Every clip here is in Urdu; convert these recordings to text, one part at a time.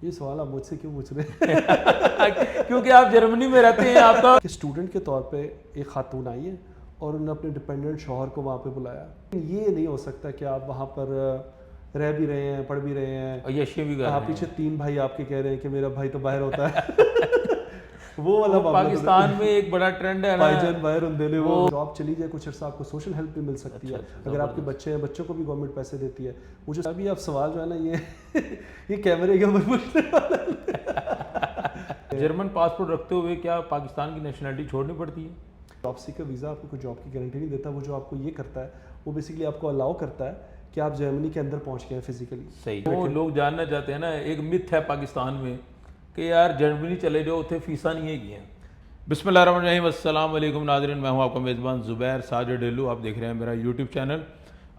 یہ سوال آپ مجھ سے کیوں پوچھ رہے ہیں؟ کیونکہ آپ جرمنی میں رہتے ہیں. آپ کا کہ اسٹوڈنٹ کے طور پہ ایک خاتون آئی ہے اور انہوں نے اپنے ڈپینڈنٹ شوہر کو وہاں پہ بلایا. یہ نہیں ہو سکتا کہ آپ وہاں پر رہ بھی رہے ہیں, پڑھ بھی رہے ہیں, اور یشی بھی کر رہے ہیں. پیچھے 3 بھائی آپ کے کہہ رہے ہیں کہ میرا بھائی تو باہر ہوتا ہے. وہ والا پاکستان میں ایک بڑا ٹرینڈ ہے نا, بھائی جان باہر ہوں دینے, وہ جاب چلی جائے کچھ عرصہ آپ کو سوشل ہیلپ بھی مل سکتی ہے. اگر آپ کے بچے ہیں, بچوں کو بھی گورنمنٹ پیسے دیتی ہے. مجھے ابھی آپ سوال جو ہے نا یہ کیمرے کے اوپر پوچھنے والا. جرمن پاسپورٹ رکھتے ہوئے کیا پاکستان کی نیشنلٹی چھوڑنی پڑتی ہے؟ جاب سیکر ویزا آپ کو کوئی جاب کی گارنٹی نہیں دیتا. وہ جو آپ کو یہ کرتا ہے وہ بیسیکلی آپ کو الاؤ کرتا ہے کہ آپ جرمنی کے اندر پہنچ گئے ہیں فزیکلی. صحیح. وہ لوگ جاننا چاہتے ہیں نا, ایک متھ ہے پاکستان میں کہ یار جرمنی چلے جاؤ, اتنے فیساں نہیں ہے گیا. بسم اللہ الرحمن الرحیم. السلام علیکم ناظرین, میں ہوں آپ کا میزبان زبیر ساجد ڈیلو. آپ دیکھ رہے ہیں میرا یوٹیوب چینل.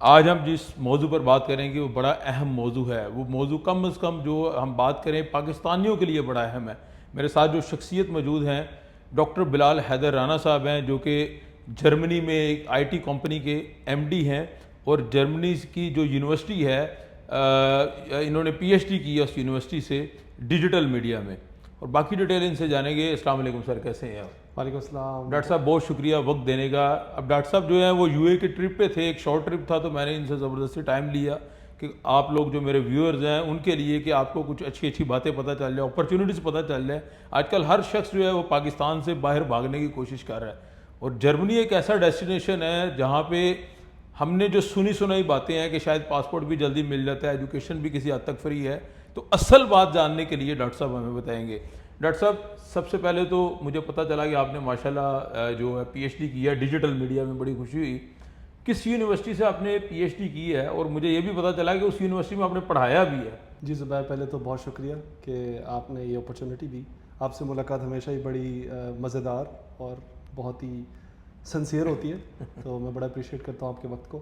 آج ہم جس موضوع پر بات کریں گے وہ بڑا اہم موضوع ہے. وہ موضوع کم از کم جو ہم بات کریں پاکستانیوں کے لیے بڑا اہم ہے. میرے ساتھ جو شخصیت موجود ہیں, ڈاکٹر بلال حیدر رانا صاحب ہیں, جو کہ جرمنی میں ایک آئی ٹی کمپنی کے ایم ڈی ہیں, اور جرمنی کی جو یونیورسٹی ہے انہوں نے پی ایچ ڈی کی ہے اس یونیورسٹی سے ڈیجیٹل میڈیا میں. اور باقی ڈیٹیل ان سے جانیں گے. السلام علیکم سر, کیسے ہیں آپ؟ وعلیکم السلام. ڈاکٹر صاحب بہت شکریہ وقت دینے کا. اب ڈاکٹر صاحب جو ہیں وہ یو اے کے ٹرپ پہ تھے, ایک شارٹ ٹرپ تھا, تو میں نے ان سے زبردستی ٹائم لیا کہ آپ لوگ جو میرے ویورز ہیں ان کے لیے کہ آپ کو کچھ اچھی اچھی باتیں پتہ چل جائے, اپرچونیٹیز پتہ چل جائے. آج کل ہر شخص جو ہے وہ پاکستان سے باہر بھاگنے کی کوشش کر رہا ہے, اور جرمنی ایک ایسا ڈیسٹینیشن ہے جہاں پہ ہم نے جو سنی سنائی باتیں ہیں کہ شاید پاسپورٹ بھی جلدی مل جاتا ہے, ایجوکیشن بھی کسی حد تک فری ہے, تو اصل بات جاننے کے لیے ڈاکٹر صاحب ہمیں بتائیں گے. ڈاکٹر صاحب سب سے پہلے تو مجھے پتہ چلا کہ آپ نے ماشاءاللہ جو ہے پی ایچ ڈی کی ہے ڈیجیٹل میڈیا میں, بڑی خوشی ہوئی. کس یونیورسٹی سے آپ نے پی ایچ ڈی کی ہے, اور مجھے یہ بھی پتہ چلا کہ اس یونیورسٹی میں آپ نے پڑھایا بھی ہے. جی زبیر, پہلے تو بہت شکریہ کہ آپ نے یہ اپرچونٹی دی. آپ سے ملاقات ہمیشہ ہی بڑی مزیدار اور بہت ہی سنسیئر ہوتی ہے, تو میں بڑا اپریشیٹ کرتا ہوں آپ کے وقت کو.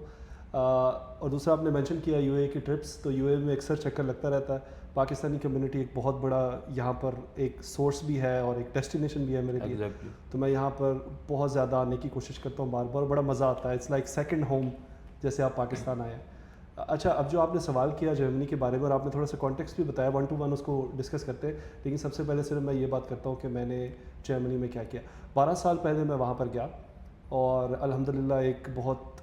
اور دوسرا آپ نے مینشن کیا یو اے کی ٹرپس, تو یو اے میں اکثر چکر لگتا رہتا ہے. پاکستانی کمیونٹی ایک بہت بڑا یہاں پر ایک سورس بھی ہے اور ایک ڈیسٹینیشن بھی ہے میرے لیے. تو میں یہاں پر بہت زیادہ آنے کی کوشش کرتا ہوں بار بار, بڑا مزہ آتا ہے. اٹس لائک سیکنڈ ہوم, جیسے آپ پاکستان آئے ہیں. اچھا, اب جو آپ نے سوال کیا جرمنی کے بارے میں, اور آپ نے تھوڑا سا کانٹیکسٹ بھی بتایا, 1 to 1 اس کو ڈسکس کرتے ہیں. لیکن سب سے پہلے صرف میں یہ بات کرتا ہوں کہ میں نے جرمنی میں کیا کیا. 12 سال پہلے میں وہاں پر گیا, اور الحمدللہ ایک بہت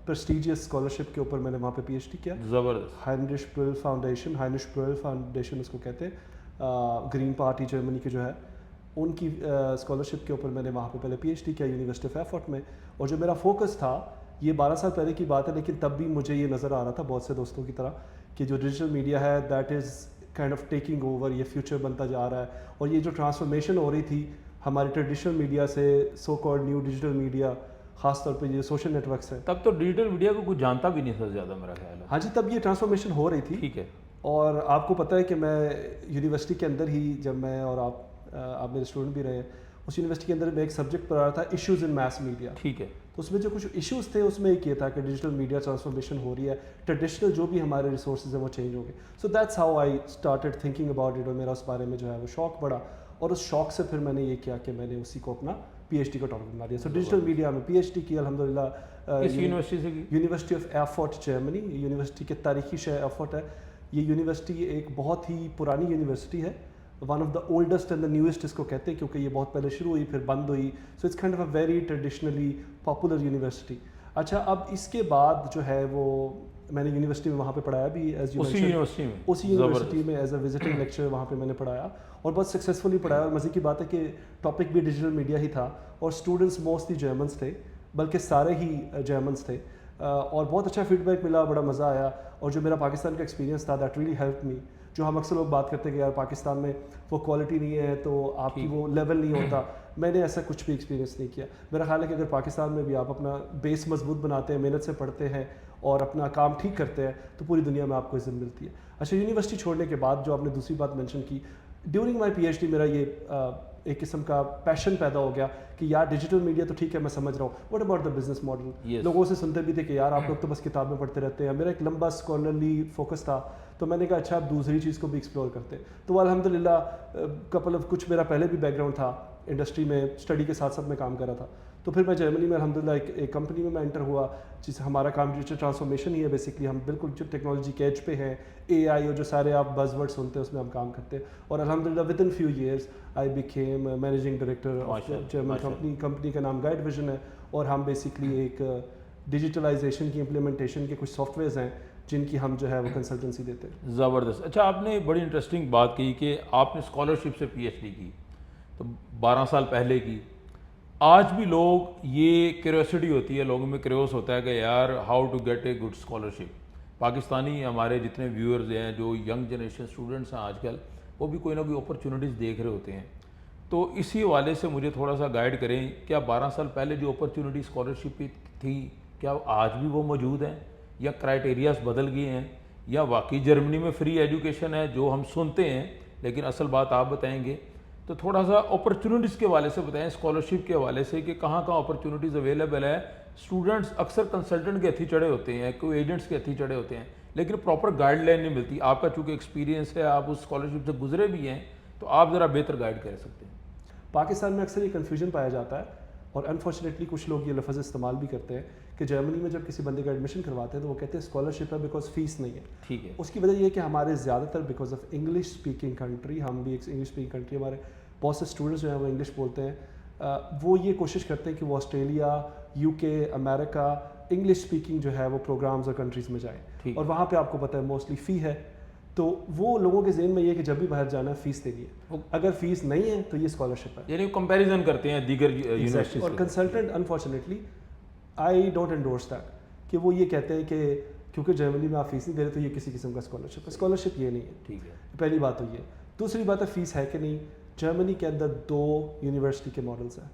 پریسٹیجیس اسکالرشپ کے اوپر میں نے وہاں پہ پی ایچ ڈی کیا. زبردست. ہائنرش برل فاؤنڈیشن اس کو کہتے ہیں, گرین پارٹی جرمنی کے جو ہے ان کی اسکالرشپ کے اوپر میں نے وہاں پہ پہلے پی ایچ ڈی کیا یونیورسٹی آف ایفورٹ میں. اور جو میرا فوکس تھا, یہ 12 سال پہلے کی بات ہے, لیکن تب بھی مجھے یہ نظر آ رہا تھا بہت سے دوستوں کی طرح کہ جو ڈیجیٹل میڈیا ہے that is kind of taking over, یہ فیوچر بنتا جا رہا ہے. اور یہ جو ٹرانسفارمیشن ہو رہی تھی ہمارے ٹریڈیشنل میڈیا سے so called new digital media, خاص طور پہ یہ سوشل نیٹ ورکس ہیں, تب تو ڈیجیٹل میڈیا کو کچھ جانتا بھی نہیں تھا زیادہ میرا خیال ہے. ہاں جی, تب یہ ٹرانسفارمیشن ہو رہی تھی. ٹھیک ہے. اور آپ کو پتہ ہے کہ میں یونیورسٹی کے اندر ہی, جب میں اور آپ میرے اسٹوڈنٹ بھی رہے ہیں, اس یونیورسٹی کے اندر میں ایک سبجیکٹ پڑھا رہا تھا ایشوز ان میس میڈیا. ٹھیک ہے. تو اس میں جو کچھ ایشوز تھے اس میں ایک یہ تھا کہ ڈیجیٹل میڈیا ٹرانسفارمیشن ہو رہی ہے, ٹریڈیشنل جو بھی ہمارے ریسورسز ہیں وہ چینج ہو گئے. So that's how I started thinking about it, اور میرا اس بارے میں جو ہے وہ شوق بڑھا, اور اس شوق سے پھر میں نے یہ کیا کہ میں نے اسی کو اپنا پی ایچ ڈی کا ٹاپک بنا دیا. سو ڈیجیٹل میڈیا میں پی ایچ ڈی کی الحمدللہ. کس یونیورسٹی سے کی؟ University of Erfurt Germany. University کے تاریخی شہر ایفورٹ ہے. یہ یونیورسٹی ایک بہت ہی پرانی یونیورسٹی ہے, one of the oldest and the newest اس کو کہتے ہیں, کیونکہ یہ بہت پہلے شروع ہوئی پھر بند ہوئی. So it's kind of a very traditionally popular university. اچھا, اب اس کے بعد جو ہے وہ میں نے یونیورسٹی میں وہاں پہ پڑھایا بھی, اسی یونیورسٹی میں ایز اے وزٹنگ لیکچر وہاں پہ میں نے پڑھایا, اور بہت سکسیزفلی پڑھایا. اور مزے کی بات ہے کہ ٹاپک بھی ڈیجیٹل میڈیا ہی تھا, اور اسٹوڈنٹس موسٹلی جرمنس تھے, بلکہ سارے ہی جرمنس تھے, اور بہت اچھا فیڈ بیک ملا, بڑا مزہ آیا. اور جو میرا پاکستان کا ایکسپیرینس تھا دیٹ ریلی ہیلپ می. جو ہم اکثر لوگ بات کرتے ہیں کہ یار پاکستان میں وہ کوالٹی نہیں ہے تو آپ کی وہ لیول نہیں ہوتا, میں نے ایسا کچھ بھی ایکسپیرینس نہیں کیا. میرا خیال ہے کہ اگر پاکستان میں بھی آپ اپنا بیس مضبوط بناتے ہیں, محنت سے پڑھتے ہیں اور اپنا کام ٹھیک کرتے ہیں, تو پوری دنیا میں آپ کو عزت ملتی ہے. اچھا, یونیورسٹی چھوڑنے کے بعد جو آپ نے دوسری بات مینشن کی, during my P H D میرا یہ ایک قسم کا پیشن پیدا ہو گیا کہ یار ڈیجیٹل میڈیا تو ٹھیک ہے, میں سمجھ رہا ہوں, what about the business model. لوگوں سے سنتے بھی تھے کہ یار آپ لوگ تو بس کتابیں پڑھتے رہتے ہیں. میرا ایک لمبا اسکالرلی فوکس تھا, تو میں نے کہا اچھا آپ دوسری چیز کو بھی ایکسپلور کرتے. تو الحمدللہ کپل آف کچھ میرا پہلے بھی بیک گراؤنڈ تھا انڈسٹری میں, اسٹڈی کے ساتھ ساتھ میں کام کر رہا تھا. تو پھر میں جرمنی میں الحمدللہ ایک کمپنی میں انٹر ہوا جس ہمارا کام ڈیجیٹل ٹرانسفارمیشن ہی ہے بیسکلی. ہم بالکل جو ٹیکنالوجی کے ایج پہ ہیں, اے آئی اور جو سارے آپ بز ورڈ سنتے ہیں اس میں ہم کام کرتے ہیں. اور الحمدللہ with in few years I became managing director of German company کا نام گائیڈ ویژن ہے. اور ہم بیسکلی ایک ڈیجیٹلائزیشن کی امپلیمنٹیشن کے کچھ سافٹ ویئرز ہیں جن کی ہم جو ہے وہ کنسلٹنسی دیتے ہیں. زبردست. اچھا, آپ نے بڑی انٹرسٹنگ بات کی کہ آپ نے اسکالرشپ سے پی ایچ ڈی کی, تو 12 سال پہلے کی. آج بھی لوگ, یہ کیوریوسٹی ہوتی ہے لوگوں میں, کریوس ہوتا ہے کہ یار how to get a good scholarship. Pakistani ہمارے جتنے ویورز ہیں, جو ینگ جنریشن اسٹوڈنٹس ہیں آج کل, وہ بھی کوئی نہ کوئی اپرچونیٹیز دیکھ رہے ہوتے ہیں. تو اسی حوالے سے مجھے تھوڑا سا گائیڈ کریں, کیا 12 سال پہلے جو اپرچونیٹی اسکالرشپ کی تھی کیا آج بھی وہ موجود ہیں, یا کرائٹیریاز بدل گئے ہیں, یا واقعی جرمنی میں فری ایجوکیشن ہے جو ہم سنتے ہیں لیکن اصل بات آپ بتائیں گے. تو تھوڑا سا اپرچونیٹیز کے حوالے سے بتائیں, اسکالرشپ کے حوالے سے کہ کہاں کہاں اپرچونیٹیز اویلیبل ہے. اسٹوڈنٹس اکثر کنسلٹنٹ کے ہتھی چڑھے ہوتے ہیں, کوئی ایجنٹس کے ہتھی چڑھے ہوتے ہیں, لیکن پراپر گائیڈ لائن نہیں ملتی. آپ کا چونکہ ایکسپیرینس ہے, آپ اس اسکالرشپ سے گزرے بھی ہیں, تو آپ ذرا بہتر گائیڈ کر سکتے ہیں. پاکستان میں اکثر یہ کنفیوژن پایا جاتا ہے, اور انفارچونیٹلی کچھ لوگ یہ لفظ استعمال بھی کرتے ہیں کہ جرمنی میں جب کسی بندے کا ایڈمیشن کرواتے ہیں تو وہ کہتے ہیں اسکالرشپ ہے بیکاز فیس نہیں ہے. ٹھیک ہے. اس کی وجہ یہ ہے کہ ہمارے زیادہ تر because of English speaking country, ہم بھی ایک انگلش اسپیکنگ کنٹری, ہمارے بہت سے اسٹوڈنٹس جو ہیں وہ انگلش بولتے ہیں, وہ یہ کوشش کرتے ہیں کہ وہ آسٹریلیا, یو کے, امریکہ, انگلش اسپیکنگ جو ہے وہ پروگرامز اور کنٹریز میں جائیں, اور وہاں پہ آپ کو پتہ ہے موسٹلی فی ہے. تو وہ لوگوں کے ذہن میں یہ ہے کہ جب بھی باہر جانا ہے فیس دینی ہے, اگر فیس نہیں ہے تو یہ اسکالرشپ ہے. یعنی کمپیریزن کرتے ہیں دیگر یونیورسٹیز. اور consultant unfortunately I don't endorse that کہ وہ یہ کہتے ہیں کہ کیونکہ جرمنی میں آپ فیس نہیں دے رہے تو یہ کسی قسم کا اسکالرشپ ہے. اسکالرشپ یہ نہیں ہے. ٹھیک ہے. پہلی بات تو یہ. دوسری بات ہے فیس ہے کہ نہیں. جرمنی کے اندر 2 یونیورسٹی کے ماڈلس ہیں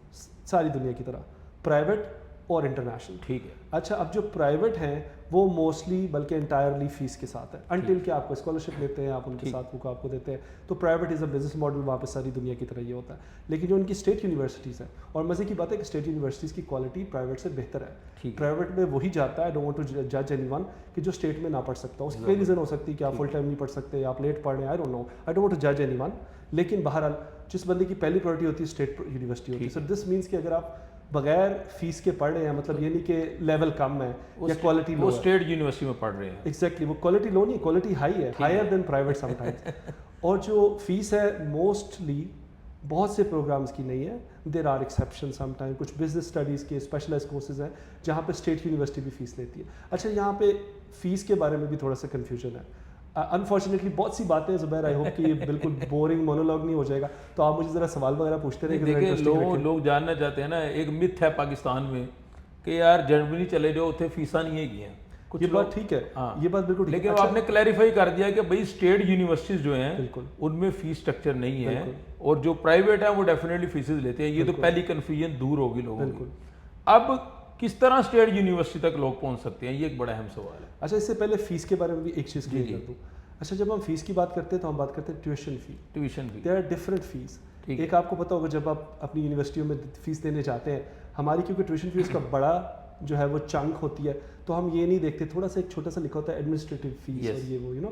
ساری دنیا کی طرح, پرائیویٹ اور انٹرنیشنل. ٹھیک ہے. اچھا, اب جو پرائیویٹ ہیں وہ موسٹلی بلکہ انٹائرلی فیس کے ساتھ ہے, انٹل کہ آپ کو اسکالرشپ لیتے ہیں, آپ ان کے ساتھ وہ آپ کو دیتے ہیں. تو private is a business model, وہاں پہ ساری دنیا کی طرح یہ ہوتا ہے. لیکن جو ان کی اسٹیٹ یونیورسٹیز ہیں, اور مزے کی بات ہے کہ اسٹیٹ یونیورسٹیز کی کوالٹی پرائیویٹ سے بہتر ہے. پرائیویٹ میں وہی جاتا ہے, آئی ڈونٹ وانٹ ٹو جج اینی ون, کہ جو اسٹیٹ میں نہ پڑھ سکتا. اس کی کئی ریزن ہو سکتی ہے کہ آپ فل ٹائم نہیں پڑھ سکتے, آپ لیٹ پڑھ رہے ہیں, I don't know, I don't want to جج اینی ون. لیکن بہرحال جس بندے کی پہلی پرائرٹی ہوتی ہے اسٹیٹ یونیورسٹی ہوتی ہے. سو دس مینس کہ اگر آپ بغیر فیس کے پڑھ رہے ہیں, مطلب یہ نہیں کہ لیول کم ہے یا کوالٹی لو, وہ اسٹیٹ یونیورسٹی میں پڑھ رہے ہیں. ایگزیکٹلی, وہ کوالٹی لو نہیں, کوالٹی ہائی ہے, higher than private sometimes. اور جو فیس ہے موسٹلی بہت سے پروگرامز کی نہیں ہے, there are exception some time. کچھ بزنس اسٹڈیز کے اسپیشلائز کورسز ہیں جہاں پہ اسٹیٹ یونیورسٹی بھی فیس لیتی ہے. اچھا, یہاں پہ فیس کے بارے میں بھی تھوڑا سا کنفیوژن ہے. انفارچونیٹلی بہت سی باتیں زبیر, آئی ہوپ کہ یہ بالکل بورنگ مونولوگ نہیں ہو جائے گا, تو آپ مجھے ذرا سوال وغیرہ پوچھتے رہے. دیکھیں لوگ جاننا چاہتے ہیں نا, ایک متھ ہے پاکستان میں کہ یار جرمنی چلے جاؤ اتنے فیساں نہیں ہے گئی ہیں. یہ بات ٹھیک ہے, یہ بات بالکل, لیکن آپ نے کلیریفائی کر دیا کہ بھائی اسٹیٹ یونیورسٹیز جو ہیں بالکل ان میں فیس اسٹرکچر نہیں ہے, اور جو پرائیویٹ ہیں وہ ڈیفینیٹلی فیسز لیتے ہیں. یہ تو پہلی کنفیوژن دور ہوگی لوگوں کی. اب کس طرح اسٹیٹ یونیورسٹی تک لوگ پہنچ سکتے ہیں, یہ ایک بڑا اہم سوال ہے. اچھا, اس سے پہلے فیس کے بارے میں بھی ایک چیز کلیئر کر دوں. اچھا, جب ہم فیس کی بات کرتے ہیں تو ہم بات کرتے ہیں tuition fee. There are different fees. ایک آپ کو پتا ہوگا جب آپ اپنی یونیورسٹیوں میں فیس دینے جاتے ہیں, ہماری کیونکہ ٹیوشن فیس کا بڑا جو ہے وہ چنک ہوتی ہے, تو ہم یہ نہیں دیکھتے, تھوڑا سا ایک چھوٹا سا لکھا ہوتا ہے ایڈمنسٹریٹو فیس, اور یہ وہ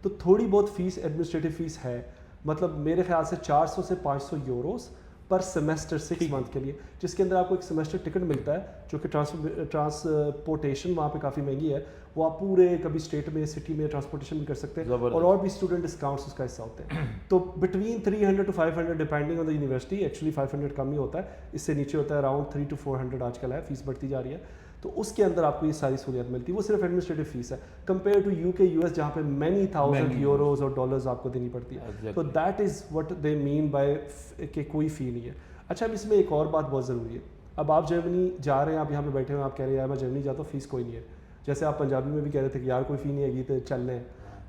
تو تھوڑی بہت فیس ایڈمنسٹریٹو فیس ہے. مطلب میرے خیال سے 400 سے 500 یوروز پر سیمسٹر 6 منتھ کے لیے, جس کے اندر آپ کو ایک سیمسٹر ٹکٹ ملتا ہے, جو کہ ٹرانسپورٹیشن وہاں پہ کافی مہنگی ہے, وہ آپ پورے کبھی اسٹیٹ میں سٹی میں ٹرانسپورٹیشن بھی کر سکتے ہیں, اور بھی اسٹوڈنٹ ڈسکاؤنٹس اس کا حصہ ہوتے ہیں. تو between 300 to 500 depending on the university, actually 500 کم ہی ہوتا ہے, اس سے نیچے ہوتا ہے اراؤنڈ 300 to 400 آج کل ہے, فیس بڑھتی جا رہی ہے. تو اس کے اندر آپ کو یہ ساری سہولیات ملتی ہے. وہ صرف ایڈمنسٹریٹو فیس ہے کمپیئر ٹو یو کے یو ایس, جہاں پہ مینی تھاؤزینڈ یوروز اور ڈالرز آپ کو دینی پڑتی ہے. تو that is what they mean by کہ کوئی فی نہیں ہے. اچھا, اب اس میں ایک اور بات بہت ضروری ہے. اب آپ جرمنی جا رہے ہیں, آپ یہاں پہ بیٹھے ہوئے, آپ کہہ رہے ہیں یار میں جرمنی جاتا ہوں, فیس کوئی نہیں ہے. جیسے آپ پنجابی میں بھی کہہ رہے تھے کہ یار کوئی فی نہیں ہے گی تو چل رہے ہیں,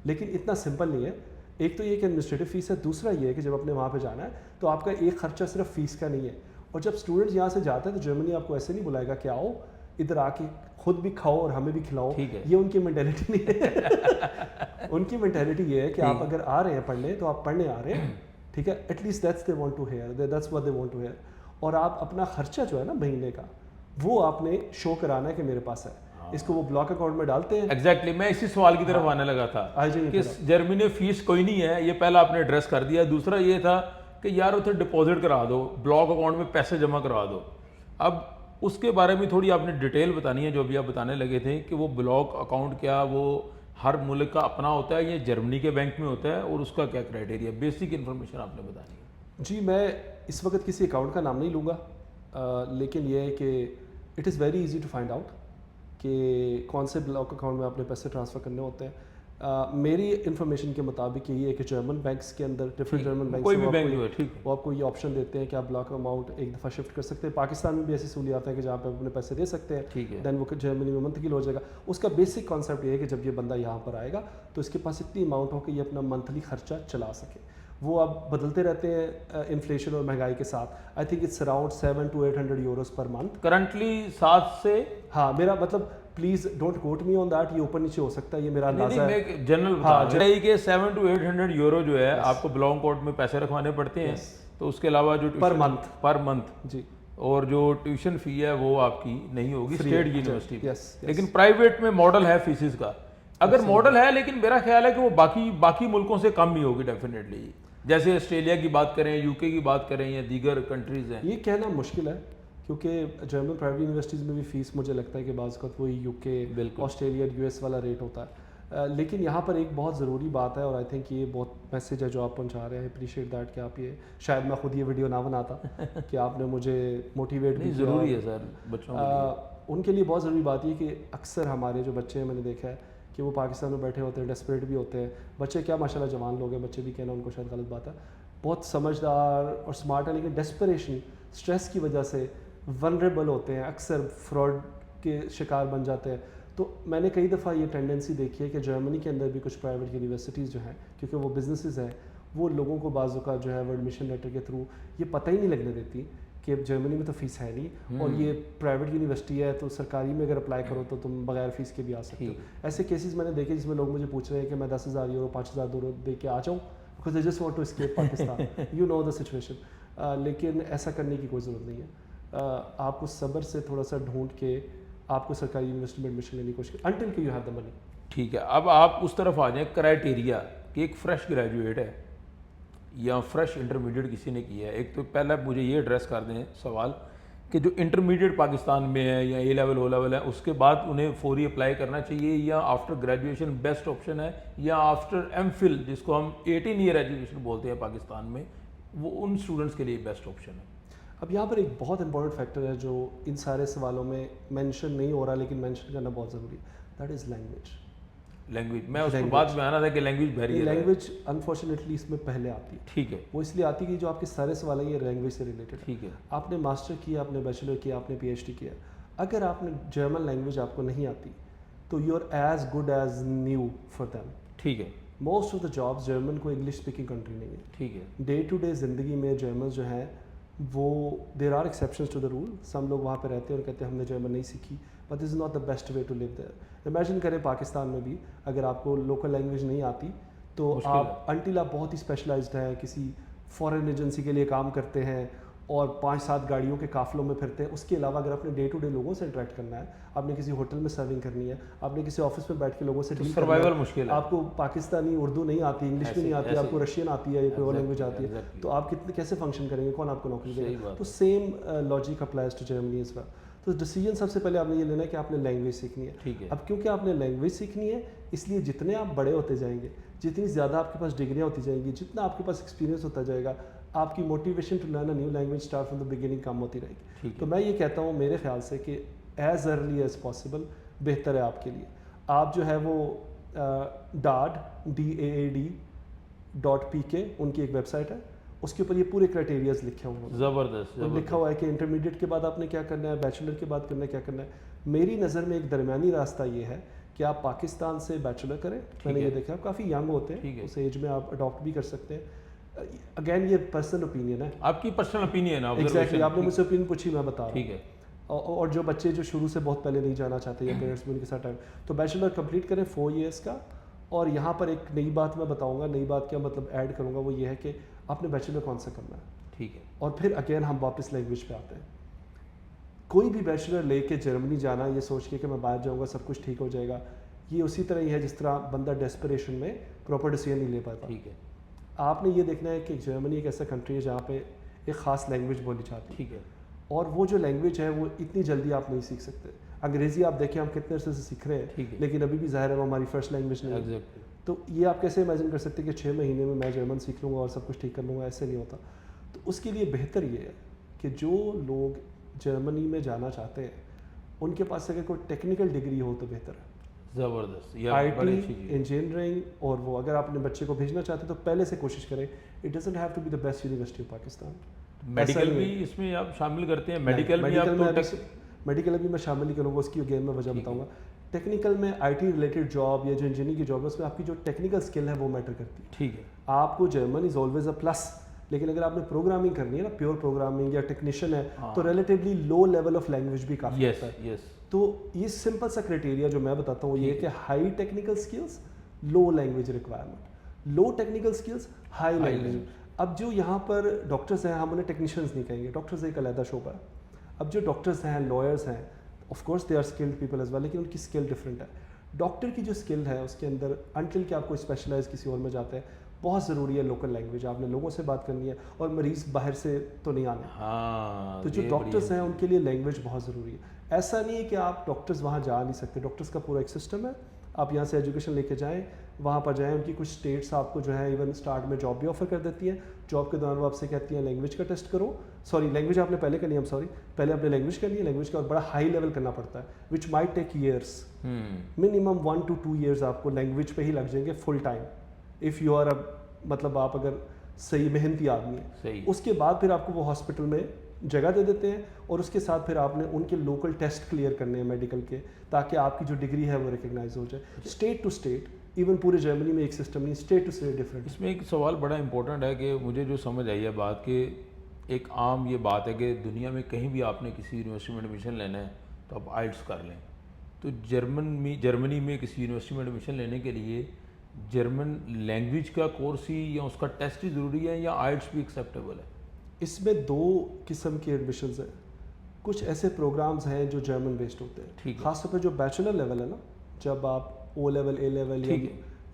لیکن اتنا سمپل نہیں ہے. ایک تو یہ کہ ایڈمنسٹریٹو فیس ہے, دوسرا یہ ہے کہ جب آپ نے وہاں پہ جانا ہے تو آپ کا ایک خرچہ صرف فیس کا نہیں ہے. اور جب اسٹوڈنٹ یہاں سے جاتے ہیں تو جرمنی آپ کو ایسے نہیں بلائے گا کہ آؤ ادھر آ کے خود بھی کھاؤ اور ہمیں بھی کھلاؤ. یہ ان کی مینٹیلٹی نہیں ہے. ان کی مینٹیلٹی یہ ہے کہ آپ اگر آ رہے ہیں پڑھنے تو آپ پڑھنے آ رہے ہیں, ٹھیک ہے, at least that's they want to hear, that's what they want to hear. اور آپ اپنا خرچہ جو ہے نا مہینے کا, وہ آپ نے شو کرانا ہے کہ میرے پاس ہے. اس کو وہ بلاک اکاؤنٹ میں ڈالتے ہیں. ایگزیکٹلی, میں اسی سوال کی طرف آنے لگا تھا کہ جرمنی میں فیس کوئی نہیں ہے, یہ پہلا آپ نے ایڈریس کر دیا. دوسرا یہ تھا کہ یار اتنے ڈپازٹ کرا دو, بلاک اکاؤنٹ میں پیسے جمع کرا دو. اب اس کے بارے میں تھوڑی آپ نے ڈیٹیل بتانی ہے جو ابھی آپ بتانے لگے تھے کہ وہ بلاک اکاؤنٹ کیا وہ ہر ملک کا اپنا ہوتا ہے یا جرمنی کے بینک میں ہوتا ہے اور اس کا کیا کرائٹیریا، بیسک انفارمیشن آپ نے بتانی ہے. جی میں اس وقت کسی اکاؤنٹ کا نام نہیں لوں گا، لیکن یہ ہے کہ it is very easy to find out کہ کون سے بلاک اکاؤنٹ میں اپنے پیسے ٹرانسفر کرنے ہوتے ہیں. میری انفارمیشن کے مطابق یہ ہے کہ جرمن بینکس کے اندر ڈفرینٹ جرمن بینکس کوئی بھی بینک جو ہے ٹھیک ہے وہ آپ کو یہ آپشن دیتے ہیں کہ آپ بلاک اماؤنٹ ایک دفعہ شفٹ کر سکتے ہیں. پاکستان میں بھی ایسی سہولیات ہیں کہ جہاں پہ اپنے پیسے دے سکتے ہیں، ٹھیک ہے. دین وہ جرمنی میں منتقل ہو جائے گا. اس کا بیسک کانسیپٹ یہ ہے کہ جب یہ بندہ یہاں پر آئے گا تو اس کے پاس اتنی اماؤنٹ ہو کہ یہ اپنا منتھلی خرچہ چلا سکے. وہ اب بدلتے رہتے ہیں انفلیشن اور مہنگائی کے ساتھ. I think it's around 700 to 800 euros per month currently 7 سے. ہاں میرا مطلب please don't quote me on that, یہ اوپر نیچے ہو سکتا ہے، یہ میرا اندازہ ہے. میں جنرل بتا رہا ہوں کہ 700 to 800 یورو جو ہے آپ کو بلاک اکاؤنٹ میں پیسے رکھوانے پڑتے ہیں. تو اس کے علاوہ جو پر منتھ جی اور جو ٹیوشن فی ہے وہ آپ کی نہیں ہوگی اسٹیٹ یونیورسٹی میں. Yes. لیکن پرائیویٹ میں ماڈل ہے فیسز کا. اگر ماڈل ہے لیکن میرا خیال ہے کہ وہ باقی ملکوں سے کم ہی ہوگی ڈیفینیٹلی. جیسے آسٹریلیا کی بات کریں، یو کے کی بات کریں یا دیگر کنٹریز ہیں. یہ کہنا مشکل ہے کیونکہ جرمن پرائیویٹ یونیورسٹیز میں بھی فیس مجھے لگتا ہے کہ بعض اوقات وہی یو کے آسٹریلیا یو ایس والا ریٹ ہوتا ہے. لیکن یہاں پر ایک بہت ضروری بات ہے اور آئی تھنک یہ بہت میسیج ہے جو آپ پہنچا رہے ہیں. اپریشیٹ دیٹ کہ آپ یہ شاید میں خود یہ ویڈیو نہ بناتا کہ آپ نے مجھے موٹیویٹ بھی ضروری ہے سر بچوں ان کے لیے بہت ضروری بات یہ کہ اکثر ہمارے جو بچے ہیں میں نے دیکھا ہے کہ وہ پاکستان میں بیٹھے ہوتے ہیں، ڈیسپریٹ بھی ہوتے ہیں. بچے کیا ماشاء اللہ جوان لوگ ہیں، بچے بھی کہنا ان کو شاید غلط بات ہے، بہت سمجھدار اور اسمارٹ ہے، لیکن ڈیسپریشن اسٹریس کی وجہ سے ونریبل ہوتے ہیں، اکثر فراڈ کے شکار بن جاتے ہیں. تو میں نے کئی دفعہ یہ ٹینڈنسی دیکھی ہے کہ جرمنی کے اندر بھی کچھ پرائیویٹ یونیورسٹیز جو ہیں کیونکہ وہ بزنسز ہیں، وہ لوگوں کو بعض اوقات جو ہے وہ ایڈمیشن لیٹر کے تھرو یہ پتہ ہی نہیں لگنے دیتی کہ جرمنی میں تو فیس ہے نہیں اور یہ پرائیویٹ یونیورسٹی ہے تو سرکاری میں اگر اپلائی کرو تو تم بغیر فیس کے بھی آ سکتے ہو. ایسے کیسز میں نے دیکھے جس میں لوگ مجھے پوچھ رہے ہیں کہ میں 10,000 یورو 5,000 یورو دے کے آ جاؤں because I just want to escape Pakistan. You know the situation. لیکن ایسا کرنے کی کوئی ضرورت نہیں ہے. آپ کو صبر سے تھوڑا سا ڈھونڈ کے آپ کو سرکاری یونیورسٹی میں ایڈمیشن لینے کی کوشش کریں انٹل کہ یو ہیو دا منی. ٹھیک ہے. اب آپ اس طرف آ جائیں کرائٹیریا کہ ایک فریش گریجویٹ ہے یا فریش انٹرمیڈیٹ کسی نے کیا ہے. ایک تو پہلے مجھے یہ ایڈریس کر دیں سوال کہ جو انٹرمیڈیٹ پاکستان میں ہے یا اے لیول او لیول ہے اس کے بعد انہیں فوری اپلائی کرنا چاہیے یا آفٹر گریجویشن بیسٹ آپشن ہے یا آفٹر ایم فل جس کو ہم 18 ایئر ایجوکیشن بولتے ہیں پاکستان میں وہ ان اسٹوڈنٹس کے لیے بیسٹ آپشن ہے. اب یہاں پر ایک بہت امپورٹنٹ فیکٹر ہے جو ان سارے سوالوں میں مینشن نہیں ہو رہا لیکن مینشن کرنا بہت ضروری ہے. That is language. میں اس کو بات میں آنا تھا کہ لینگویج بیریئر ہے. لینگویج انفارچونیٹلی اس میں پہلے آتی ہے. ٹھیک ہے. وہ اس لیے آتی ہے کہ جو آپ کے سارے سوال ہیں یہ لینگویج سے ریلیٹڈ. ٹھیک ہے. آپ نے ماسٹر کیا، آپ نے بیچلر کیا، آپ نے پی ایچ ڈی کیا، اگر آپ نے جرمن لینگویج آپ کو نہیں آتی تو you are as good as new for them. ٹھیک ہے. Most of the jobs German کو انگلش اسپیکنگ کنٹری نہیں ہے. ٹھیک ہے. ڈے ٹو ڈے زندگی میں جرمنز جو ہیں وہ they are exceptions to the rule. Some لوگ وہاں پہ رہتے ہیں اور کہتے ہیں ہم نے جرمن نہیں سیکھی but this is not the best way to live there. Imagine کریں پاکستان میں بھی اگر آپ کو لوکل لینگویج نہیں آتی تو آپ انٹل آپ بہت ہی اسپیشلائزڈ ہیں، کسی فارن ایجنسی کے لیے کام کرتے ہیں اور 5-7 گاڑیوں کے قافلوں میں پھرتے ہیں. اس کے علاوہ اگر آپ نے ڈے ٹو ڈے لوگوں سے انٹریکٹ کرنا ہے، آپ نے کسی ہوٹل میں سرونگ کرنی ہے، آپ نے کسی آفس میں بیٹھ کے لوگوں سے ڈیل سروائیول مشکل ہے. آپ کو پاکستانی اردو نہیں آتی، انگلش بھی نہیں آتی، آپ کو رشین آتی ہے یا کوئی اور لینگویج آتی ہے تو آپ کیسے فنکشن کریں گے؟ کون آپ کو نوکری دے گا؟ تو same logic applies to Germany as well. تو ڈیسیجن سب سے پہلے آپ نے یہ لینا ہے کہ آپ نے لینگویج سیکھنی ہے. ٹھیک ہے. اب کیونکہ آپ نے لینگویج سیکھنی ہے اس لیے جتنے آپ بڑے ہوتے جائیں گے، جتنی زیادہ آپ کے پاس ڈگریاں ہوتی جائیں گی، جتنا آپ کے پاس ایکسپیرینس ہوتا جائے گا، آپ کی motivation to learn a new language start from the beginning کم ہوتی رہے گی. تو میں یہ کہتا ہوں میرے خیال سے کہ ایز ارلی ایز پاسبل بہتر ہے آپ کے لیے. آپ جو ہے وہ DAAD.PK ان کی ایک ویب سائٹ ہے، اس کے اوپر یہ پورے کرائٹیریاز لکھے ہوئے ہیں. زبردست. لکھا ہوا ہے کہ انٹرمیڈیٹ کے بعد آپ نے کیا کرنا ہے، بیچلر کے بعد کرنا ہے کیا کرنا ہے. میری نظر میں ایک درمیانی راستہ یہ ہے کہ آپ پاکستان سے بیچلر کریں. میں نے یہ دیکھا آپ کافی ینگ ہوتے ہیں، اس ایج میں آپ اڈاپٹ بھی کر سکتے ہیں. اگین یہ پرسنل اوپینین ہے، آپ کی پرسنل اوپینین ہے. ایگزیکٹلی آپ نے مجھ سے اوپینین پوچھی، میں بتا رہا ہوں. ٹھیک ہے. اور جو بچے جو شروع سے بہت پہلے نہیں جانا چاہتے یا پیرنٹس بھی ان کے ساتھ ٹائم، تو بیچلر کمپلیٹ کریں 4 ایئرس کا. اور یہاں پر ایک نئی بات میں بتاؤں گا، نئی بات کیا مطلب ایڈ کروں گا، وہ یہ ہے کہ آپ نے بیچلر کون سا کرنا ہے. ٹھیک ہے. اور پھر اگین ہم واپس لینگویج پہ آتے ہیں. کوئی بھی بیچلر لے کے جرمنی جانا یہ سوچ کے کہ میں باہر جاؤں گا سب کچھ ٹھیک ہو جائے گا، یہ اسی طرح ہی ہے جس طرح بندہ ڈیسپریشن میں پراپر ڈیسیژن نہیں لے پاتا. ٹھیک ہے. آپ نے یہ دیکھنا ہے کہ جرمنی ایک ایسا کنٹری ہے جہاں پہ ایک خاص لینگویج بولی جاتی ہے. ٹھیک ہے. اور وہ جو لینگویج ہے وہ اتنی جلدی آپ نہیں سیکھ سکتے. انگریزی آپ دیکھیں ہم کتنے عرصے سے سیکھ رہے ہیں, لیکن ابھی بھی ظاہر ہے وہ ہماری فرسٹ لینگویج نہیں ہے. تو یہ آپ کیسے امیجن کر سکتے ہیں کہ 6 مہینے میں جرمن سیکھ لوں گا اور سب کچھ ٹھیک کر لوں گا؟ ایسے نہیں ہوتا. تو اس کے لیے بہتر یہ ہے کہ جو لوگ جرمنی میں جانا چاہتے ہیں ان کے پاس اگر کوئی ٹیکنیکل ڈگری ہو تو بہتر ہے. زبردست, آئی ٹی, انجینئرنگ, اور وہ اگر آپ اپنے بچے کو بھیجنا چاہتے ہیں تو پہلے سے کوشش کریں. It doesn't have to be the best university of Pakistan. Medical بھی اس میں آپ شامل کرتے ہیں؟ میڈیکل ابھی میں شامل نہیں کروں گا, اس کی اگین میں وجہ بتاؤں گا. ٹیکنیکل میں آئی ٹی ریلیٹڈ جاب یا جو انجینئرنگ کی جاب ہے اس میں آپ کی جو ٹیکنیکل اسکل ہے وہ میٹر کرتی ہے. ٹھیک ہے, آپ کو German is always a plus, لیکن اگر آپ نے پروگرامنگ کرنی ہے نا, پیور پروگرامنگ یا ٹیکنیشین ہے, تو relatively low level of language بھی کافی ہوتا ہے. تو یہ سمپل سا کرائٹیریا جو میں بتاتا ہوں یہ ہے کہ ہائی ٹیکنیکل اسکلس, لو لینگویج ریکوائرمنٹ, لو ٹیکنیکل اسکلس, ہائی لینگویج. اب جو یہاں پر ڈاکٹرز ہیں ہم انہیں ٹیکنیشینز نہیں کہیں گے, ڈاکٹرز ایک علیحدہ شعبہ ہے. اب جو ڈاکٹرز ہیں, لائرز ہیں, of course they are skilled people as well, لیکن ان کی اسکل ڈفرینٹ ہے. ڈاکٹر کی جو اسکل ہے اس کے اندر انٹل کہ آپ کو اسپیشلائز کسی اور میں جاتے ہیں, بہت ضروری ہے لوکل لینگویج. آپ نے لوگوں سے بات کرنی ہے اور مریض باہر سے تو نہیں آنا. تو جو ڈاکٹرز ہیں ان کے لیے لینگویج بہت ضروری ہے. ایسا نہیں ہے کہ آپ ڈاکٹرز وہاں جا نہیں سکتے, ڈاکٹرز کا پورا ایک سسٹم ہے. آپ یہاں سے ایجوکیشن لے کے جائیں, وہاں پر جائیں, ان کی کچھ اسٹیٹس آپ کو جو ہے ایون اسٹارٹ میں جاب بھی آفر کر دیتی ہیں. جاب کے دوران وہ آپ سے کہتی ہیں لینگویج کا ٹیسٹ کرو, سوری لینگویج آپ نے پہلے کرنی ہے, پہلے آپ نے لینگویج کرنی ہے. لینگویج کا بڑا ہائی لیول کرنا پڑتا ہے, which might take years, minimum 1 to 2 years آپ کو لینگویج پہ ہی لگ جائیں گے full time, if you are مطلب آپ اگر صحیح محنتی آدمی ہے. اس کے بعد پھر آپ کو وہ ہاسپٹل میں جگہ دے دیتے ہیں, اور اس کے ساتھ پھر آپ نے ان کے لوکل ٹیسٹ کلیئر کرنے ہیں میڈیکل کے, تاکہ آپ کی جو ڈگری ہے وہ ریکگنائز ہو جائے. اسٹیٹ ٹو اسٹیٹ, ایون پورے جرمنی میں ایک سسٹم نہیں, اسٹیٹ ٹو اسٹیٹ ڈفرینٹ. اس میں ایک سوال بڑا امپورٹنٹ ہے کہ مجھے جو سمجھ آئی ہے بات, کہ ایک عام یہ بات ہے کہ دنیا میں کہیں بھی آپ نے کسی یونیورسٹی میں ایڈمیشن لینا ہے تو آپ آئلٹس کر لیں. تو جرمنی میں کسی یونیورسٹی میں ایڈمیشن لینے کے لیے جرمن لینگویج کا کورس ہی یا اس کا ٹیسٹ ہی ضروری ہے, یا آئلٹس بھی ایکسیپٹیبل ہے؟ اس میں 2 قسم کے ایڈمیشنز ہیں. کچھ ایسے پروگرامز ہیں جو جرمن بیسڈ ہوتے ہیں, خاص طور پہ جو بیچلر لیول ہے نا, جب آپ او لیول, اے لیول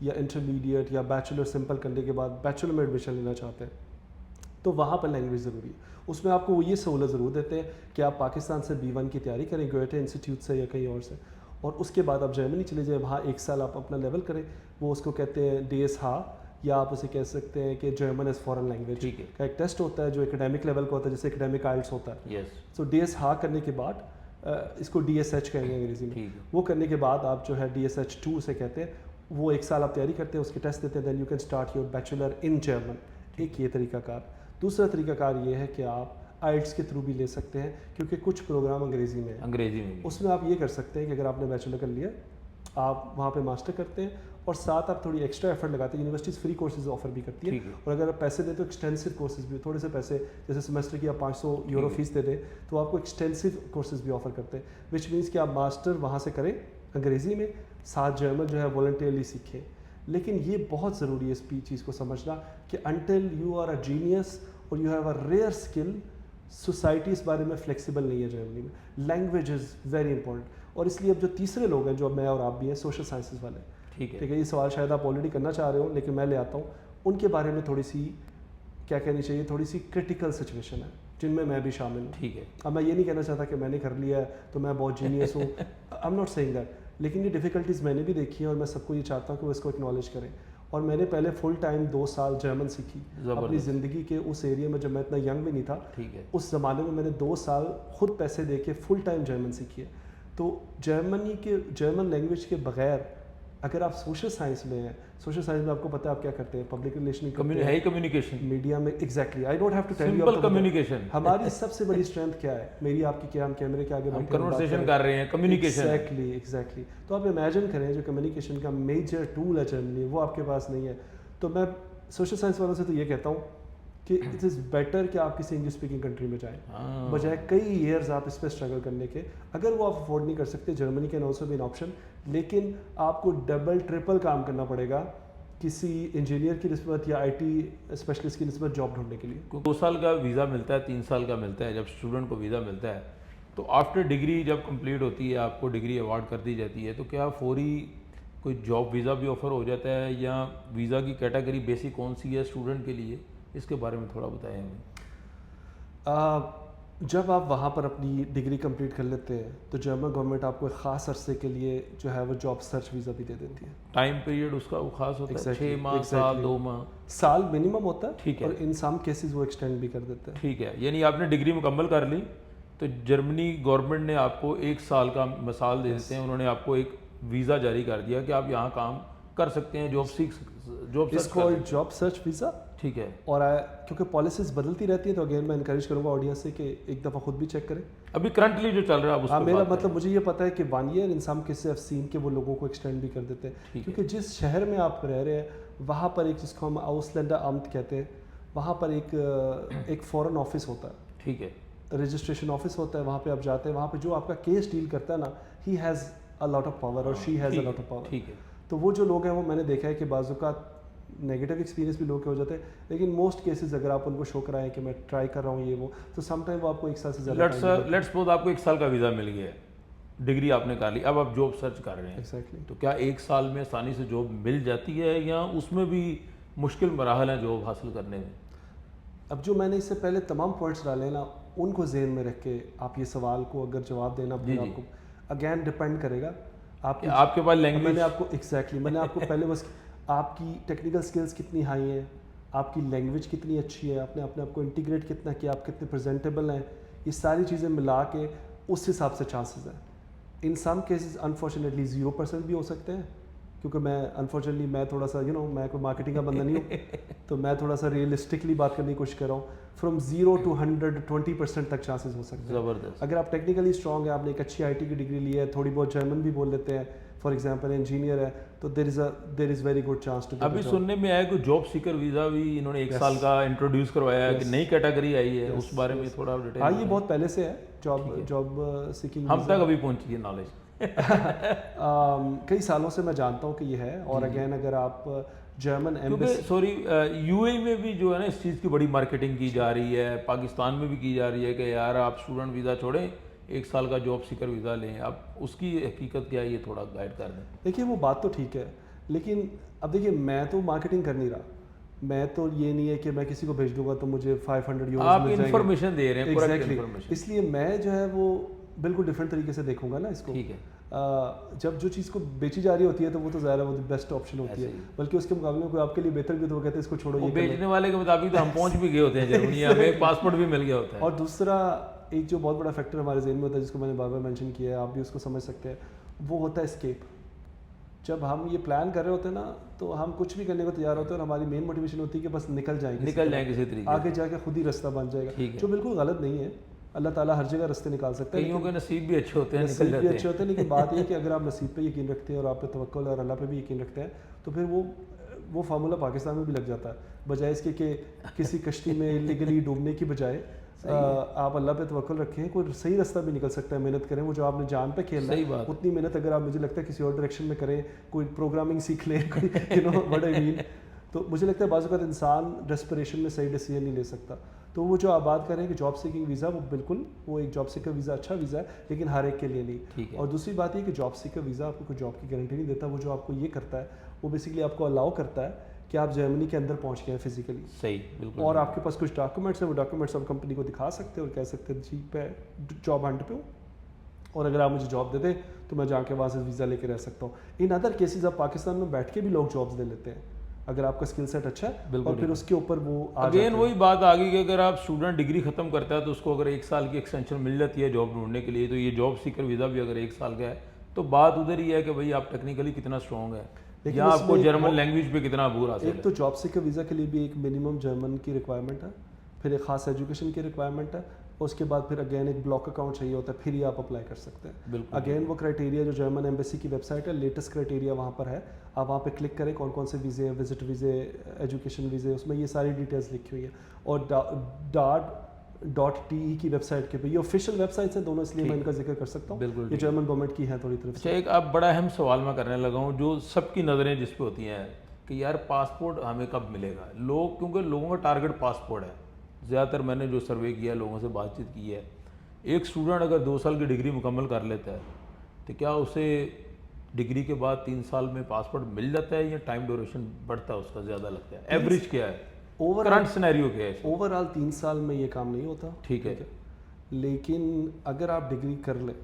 یا انٹرمیڈیٹ یا بیچلر سمپل کرنے کے بعد بیچلر میں ایڈمیشن لینا چاہتے ہیں, تو وہاں پر لینگویج ضروری ہے. اس میں آپ کو وہ یہ سہولت ضرور دیتے ہیں کہ آپ پاکستان سے B1 کی تیاری کریں گویٹے انسٹیٹیوٹ سے یا کہیں اور سے, اور اس کے بعد آپ جرمنی چلے جائیں, وہاں 1 سال آپ اپنا لیول کریں. وہ اس کو کہتے ہیں DSH, یا آپ اسے کہہ سکتے ہیں کہ جرمن ایز فارن لینگویج کا ایک ٹیسٹ ہوتا ہے جو اکیڈیمک لیول کا ہوتا ہے, جیسے اکیڈیمک آئلٹس ہوتا ہے. سو DSH کرنے کے بعد, اس کو DSH کہیں گے انگریزی میں, وہ کرنے کے بعد آپ جو ہے DSH2 سے کہتے ہیں, وہ 1 سال آپ تیاری کرتے ہیں, اس کے ٹیسٹ دیتے ہیں, then you can start your bachelor in German. ایک یہ طریقہ کار. دوسرا طریقہ کار یہ ہے کہ آپ آئلٹس کے تھرو بھی لے سکتے ہیں, کیونکہ کچھ پروگرام انگریزی میں ہیں. اس میں آپ یہ کر سکتے ہیں کہ اگر آپ نے بیچلر کر لیا, آپ وہاں پہ ماسٹر کرتے ہیں, اور ساتھ آپ تھوڑی ایکسٹرا ایفرٹ لگاتے ہیں. یونیورسٹیز فری کورسز آفر بھی کرتی ہیں, اور اگر آپ پیسے دیں تو ایکسٹینسو کورسز بھی, تھوڑے سے پیسے, جیسے سیمسٹر کی آپ 500 یورو فیس دے دیں تو آپ کو ایکسٹینسو کورسز بھی آفر کرتے ہیں, وچ مینس کہ آپ ماسٹر وہاں سے کریں انگریزی میں, ساتھ جرمن جو ہے والنٹیئرلی سیکھیں. لیکن یہ بہت ضروری ہے اس چیز کو سمجھنا کہ until you are a genius اور you have a rare skill, society اس بارے میں فلیکسیبل نہیں ہے جرمنی میں. Language is very important. اور اس لیے اب جو تیسرے لوگ ہیں, جو اب میں اور آپ بھی ہیں, سوشل سائنسز والے, ٹھیک ہے, یہ سوال شاید آپ آلریڈی کرنا چاہ رہے ہو لیکن میں لے آتا ہوں, ان کے بارے میں تھوڑی سی کیا کہنی چاہیے, تھوڑی سی کرٹیکل سچویشن ہے جن میں بھی شامل ہوں. ٹھیک ہے, اب میں یہ نہیں کہنا چاہتا کہ میں نے کر لیا ہے تو میں بہت جینیس ہوں, I am not seeing that, لیکن یہ ڈیفیکلٹیز میں نے بھی دیکھی ہیں, اور میں سب کو یہ چاہتا ہوں کہ وہ اس کو اکنالج کریں. اور میں نے پہلے فل ٹائم 2 سال جرمن سیکھی اپنی زندگی کے اس ایریا میں, جب میں اتنا ینگ بھی نہیں تھا. اس زمانے میں میں نے 2 سال خود پیسے دے کے فل ٹائم جرمن سیکھی ہے. تو جرمن لینگویج کے بغیر اگر آپ سوشل سائنس میں ہیں, سوشل سائنس میں آپ کو پتہ ہے آپ کیا کرتے ہیں, پبلک ریلیشن, کمیونیکیشن, میڈیا میں. Exactly, I don't have to tell you. Simple communication ہماری سب سے بڑی اسٹرینتھ کیا ہے میری, آپ کی, کیا ہم کیمرے کے آگے ہم کنورسیشن کر رہے ہیں, کمیونیکیشن. ایگزیکٹلی. تو آپ امیجن کریں جو کمیونیکیشن کا میجر ٹول ہے جرمنی, وہ آپ کے پاس نہیں ہے. تو میں سوشل سائنس والوں سے تو یہ کہتا ہوں کہ اٹ از بیٹر کہ آپ کسی انگلش اسپیکنگ کنٹری میں جائیں, بجائے کئی ایئرز آپ اس پہ اسٹرگل کرنے کے. اگر وہ آپ افورڈ نہیں کر سکتے, Germany can also be an option, لیکن آپ کو ڈبل ٹرپل کام کرنا پڑے گا کسی انجینئر کی نسبت یا IT اسپیشلسٹ کی نسبت جاب ڈھونڈنے کے لیے. 2 سال کا ویزا ملتا ہے, 3 سال کا ملتا ہے. جب اسٹوڈنٹ کو ویزا ملتا ہے تو آفٹر ڈگری جب کمپلیٹ ہوتی ہے, آپ کو ڈگری ایوارڈ کر دی جاتی ہے, تو کیا فوری کوئی جاب ویزا بھی آفر ہو جاتا ہے, یا ویزا کی کیٹیگری بیسک کون سی ہے اسٹوڈنٹ کے لیے, اس کے بارے میں تھوڑا بتائیں ہمیں. جب آپ وہاں پر اپنی ڈگری کمپلیٹ کر لیتے ہیں تو جرمن گورنمنٹ آپ کو ایک خاص عرصے کے لیے جو ہے وہ جاب سرچ ویزا بھی دے دیتی ہے. ٹائم پیریڈ اس کا وہ خاص ہوتا ہے 6 ماہ سال 2 ماہ سال منیمم ہوتا ہے, ٹھیک ہے, اور ان سم کیسز وہ ایکسٹینڈ بھی کر دیتے ہیں. ٹھیک ہے, یعنی آپ نے ڈگری مکمل کر لی تو جرمنی گورنمنٹ نے آپ کو 1 سال کا مثال دے دیتے ہیں, انہوں نے آپ کو ایک ویزا جاری کر دیا کہ آپ یہاں کام کر سکتے ہیں, جاب اس کو جاب سرچ ویزا. ٹھیک ہے, اور کیونکہ پالیسیز بدلتی رہتی ہیں تو اگین میں انکریج کروں گا آڈینس سے کہ ایک دفعہ خود بھی چیک کریں. ابھی کرنٹلی جو چل رہا ہے ہاں, میرا مطلب مجھے یہ پتا ہے کہ 1 year in some cases of seen کہ وہ لوگوں کو ایکسٹینڈ بھی کر دیتے ہیں, کیونکہ جس شہر میں آپ رہ رہے ہیں وہاں پر ایک جس کو ہم آؤس لینڈر آمت کہتے ہیں, وہاں پر ایک فورن آفس ہوتا ہے, ٹھیک ہے, رجسٹریشن آفس ہوتا ہے, وہاں پہ آپ جاتے ہیں, وہاں پہ جو آپ کا کیس ڈیل کرتا ہے نا, he has a lot of power اور she has a lot of power. ٹھیک ہے, تو وہ جو لوگ ہیں وہ میں نے دیکھا ہے کہ بعض اوقات نیگیٹو ایکسپیرینس بھی لوگ کے ہو جاتے ہیں, لیکن موسٹ کیسز اگر آپ ان کو شو کرائیں کہ میں ٹرائی کر رہا ہوں یہ وہ, تو سم ٹائم وہ آپ کو 1 سال سے زیادہ لیٹس سپوز آپ کو 1 سال کا ویزا مل گیا ہے, ڈگری آپ نے کر لی, اب آپ جاب سرچ کر رہے ہیں, ایگزیکٹلی. تو کیا 1 سال میں آسانی سے جاب مل جاتی ہے یا اس میں بھی مشکل مراحل ہیں جاب حاصل کرنے میں؟ اب جو میں نے اس سے پہلے تمام پوائنٹس ڈالے ہیں نا, ان کو ذہن میں رکھ کے آپ یہ سوال کو اگر جواب دینا پھر آپ کو اگین ڈپینڈ کرے گا آپ کے پاس لینگویج. میں نے آپ کو ایگزیکٹلی میں نے آپ کو پہلے بس آپ کی ٹیکنیکل اسکلس کتنی ہائی ہیں, آپ کی لینگویج کتنی اچھی ہے, آپ نے اپنے آپ کو انٹیگریٹ کتنا کیا, آپ کتنے پریزنٹیبل ہیں, یہ ساری چیزیں ملا کے اس حساب سے چانسز ہیں. ان سم کیسز انفارچونیٹلی 0% بھی ہو سکتے ہیں, کیونکہ میں انفارچونیٹلی میں تھوڑا سا میں کوئی مارکیٹنگ کا بندہ نہیں ہوں, تو میں تھوڑا سا ریئلسٹکلی بات کرنے کی کوشش کر رہا ہوں. فرام 0 to 100 20% تک چانسز ہو سکتے ہیں. زبردست. اگر آپ ٹیکنیکلی اسٹرانگ ہیں, آپ نے ایک اچھی IT کی ڈگری لی ہے, تھوڑی بہت جرمن بھی بول لیتے ہیں, فار ایگزامپل انجینئر ہے, تو there is very good chance to. ابھی سننے میں آیا کہ جاب سیکر ویزا بھی انہوں نے 1 سال کا انٹروڈیوس کروایا ہے کہ نئی کیٹیگری آئی ہے, اس بارے میں تھوڑا ڈیٹیل. ہاں, یہ بہت پہلے سے ہے جاب سیکنگ. ہم تک ابھی پہنچی ہے نالج. کئی سالوں سے میں جانتا ہوں کہ یہ ہے. اور اگین اگر آپ جرمن UAE میں بھی جو ہے نا اس چیز کی بڑی مارکیٹنگ کی جا رہی ہے, پاکستان میں بھی کی جا رہی ہے کہ یار آپ اسٹوڈنٹ ویزا چھوڑیں, 1 سال کا جاب سیکر ویزا لیں. اب اس کی حقیقت کیا ہے یہ تھوڑا گائیڈ کر دیں. دیکھیے وہ بات تو ٹھیک ہے, لیکن اب دیکھیے میں تو مارکیٹنگ کر نہیں رہا, میں تو یہ نہیں ہے کہ میں کسی کو بھیج دوں گا تو مجھے 500 یورو آپ انفارمیشن دے رہے ہیں. ایگزیکٹلی, اس لیے میں جو ہے وہ بالکل ڈفرینٹ طریقے سے دیکھوں گا نا اس کو. ٹھیک ہے, جب جو چیز کو بیچی جا رہی ہوتی ہے تو وہ تو ظاہر ہے وہ بیسٹ آپشن ہوتی ہے, بلکہ اس کے مقابلے میں کوئی آپ کے لیے بہتر بھی تو وہ کہتے ہیں اس کو چھوڑو. یہ بیچنے والے کے مطابق تو ہم پہنچ بھی گئے ہوتے ہیں جرمنی, ہمیں پاسپورٹ بھی مل گیا ہوتا ہے. اور دوسرا ایک جو بہت بڑا فیکٹر ہمارے ذہن میں ہوتا ہے جس کو میں نے بار بار مینشن کیا ہے, آپ بھی اس کو سمجھ سکتے ہیں, وہ ہوتا ہے اسکیپ. جب ہم یہ پلان کر رہے ہوتے ہیں نا تو ہم کچھ بھی کرنے کو تیار ہوتے ہیں, اور ہماری مین موٹیویشن ہوتی ہے کہ بس نکل جائیں کسی طریقے, آگے جا کے خود ہی راستہ بن جائے گا, جو بالکل غلط نہیں ہے. اللہ تعالیٰ ہر جگہ راستے نکال سکتا ہے. کئیوں کے نصیب بھی اچھے ہوتے ہیں, نصیب بھی اچھے ہوتے ہیں, لیکن بات یہ ہے کہ اگر آپ نصیب پہ یقین رکھتے ہیں اور آپ پہ توکل اور اللہ پہ بھی یقین رکھتے ہیں تو پھر وہ فارمولا پاکستان میں بھی لگ جاتا ہے, بجائے اس کے کہ کسی کشتی میں لیگلی ڈوبنے کی بجائے آپ اللہ پہ توکل رکھیں, کوئی صحیح راستہ بھی نکل سکتا ہے. محنت کریں, وہ جو آپ نے جان پہ کھیلنا ہے اتنی محنت اگر آپ مجھے لگتا ہے کسی اور ڈائریکشن میں کریں, کوئی پروگرامنگ سیکھ لیں, what I mean, تو مجھے لگتا ہے بعض اوقات انسان ڈیسپریشن میں صحیح ڈیسیجن نہیں لے سکتا. تو وہ جو آپ بات کریں کہ جاب سیکنگ ویزا, وہ بالکل وہ ایک جاب سیکر ویزا اچھا ویزا ہے, لیکن ہر ایک کے لیے نہیں. اور دوسری بات یہ کہ جاب سیکر ویزا آپ کو کوئی جاب کی گارنٹی نہیں دیتا. وہ جو آپ کو یہ کرتا ہے وہ بیسکلی آپ کو الاؤ کرتا ہے کہ آپ جرمنی کے اندر پہنچ گئے ہیں فزیکلی. صحیح, بالکل. اور آپ کے پاس کچھ ڈاکومنٹس ہیں, وہ ڈاکومنٹس آپ کمپنی کو دکھا سکتے ہیں اور کہہ سکتے ہیں جی میں جاب ہنٹ پہ ہوں, اور اگر آپ مجھے جاب دے دیں تو میں جا کے وہاں سے ویزا لے کے رہ سکتا ہوں. ان ادر کیسز آپ پاکستان میں بیٹھ کے بھی لوگ جابس دے لیتے ہیں اگر آپ کا اسکل سیٹ اچھا ہے, اور پھر اس کے اوپر وہ اگین وہی بات آ گئی کہ اگر آپ اسٹوڈنٹ ڈگری ختم کرتا ہے تو اس کو اگر 1 سال کی ایکسٹینشن مل جاتی ہے جاب ڈھونڈنے کے لیے, تو یہ جاب سیکر ویزا بھی اگر 1 سال کا ہے تو بات ادھر ہی ہے کہ بھائی آپ ٹیکنیکلی کتنا اسٹرانگ ہے, یا آپ کو جرمن لینگویج پہ کتنا عبور حاصل ہے. ایک تو جاب سیکر ویزا کے لیے بھی ایک منیمم جرمن کی ریکوائرمنٹ ہے, پھر ایک خاص ایجوکیشن کی ریکوائرمنٹ ہے, اس کے بعد پھر اگین ایک بلاک اکاؤنٹ چاہیے ہوتا ہے, پھر ہی آپ اپلائی کر سکتے ہیں. اگین وہ کرائٹیریا جو جرمن ایمبیسی کی ویب سائٹ ہے, لیٹسٹ کرائٹیریا وہاں پر ہے, آپ وہاں پہ کلک کریں کون کون سے ویزے ہیں, وزٹ ویزے, ایجوکیشن ویزے, اس میں یہ ساری ڈیٹیلز لکھی ہوئی ہیں. اور .te کی ویب سائٹ کے پہ, یہ آفیشیل ویب سائٹس ہیں دونوں, اس لیے میں ان کا ذکر کر سکتا ہوں, یہ جرمن گورنمنٹ کی ہیں تھوڑی طرف سے. ایک اب بڑا اہم سوال میں کرنے لگا ہوں جو سب کی نظریں جس پہ ہوتی ہیں کہ یار پاسپورٹ ہمیں کب ملے گا. لوگ کیونکہ لوگوں کا ٹارگٹ پاسپورٹ ہے, زیادہ تر میں نے جو سروے کیا, لوگوں سے بات چیت کی ہے, ایک اسٹوڈنٹ اگر 2 سال کی ڈگری مکمل کر لیتا ہے تو کیا اسے ڈگری کے بعد 3 سال میں پاسپورٹ مل جاتا ہے یا ٹائم ڈیوریشن بڑھتا ہے اس کا زیادہ لگتا ہے, ایوریج کیا ہے, کرنٹ سینیریو کیا ہے؟ اوور آل 3 سال میں یہ کام نہیں ہوتا, ٹھیک ہے, لیکن اگر آپ ڈگری کر لیں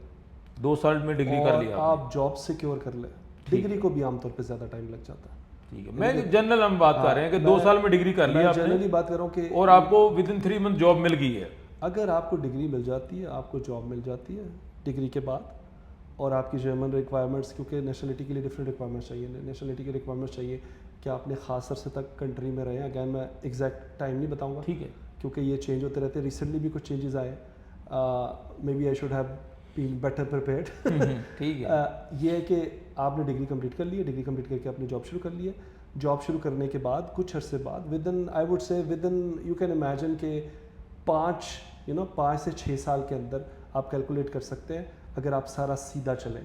2 سال میں ڈگری کر اور لیا آپ جاب سیکیور کر لیں, ڈگری کو بھی عام طور پہ زیادہ ٹائم لگ جاتا ہے. ٹھیک ہے, میں جنرل ہم بات کر رہے ہیں کہ 2 سال میں ڈگری کر لیا آپ نے, جنرلی بات کر رہا ہوں کہ اور آپ کو ود ان 3 منتھ جاب مل گئی ہے. اگر آپ کو ڈگری مل جاتی ہے, آپ کو جاب مل جاتی ہے ڈگری کے بعد, اور آپ کی جرمن ریکوائرمنٹس, کیونکہ نیشنلٹی کے لیے ڈفرینٹ ریکوائرمنٹس چاہیے, نیشنلٹی کے ریکوائرمنٹس چاہیے کہ آپ نے خاص عرصے تک کنٹری میں رہیں. اگین میں ایگزیکٹ ٹائم نہیں بتاؤں گا, ٹھیک ہے, کیونکہ یہ چینج ہوتے رہتے ہیں. ریسنٹلی بھی کچھ چینجز آئے, maybe I should have been better prepared. ٹھیک ہے, یہ ہے کہ آپ نے ڈگری کمپلیٹ کر لی ہے, ڈگری کمپلیٹ کر کے آپ نے جاب شروع کر لی ہے. جاب شروع کرنے کے بعد کچھ عرصے بعد with in I would say with in you can imagine کہ 5 سے 6 سال کے اندر آپ کیلکولیٹ کر سکتے ہیں, اگر آپ سارا سیدھا چلیں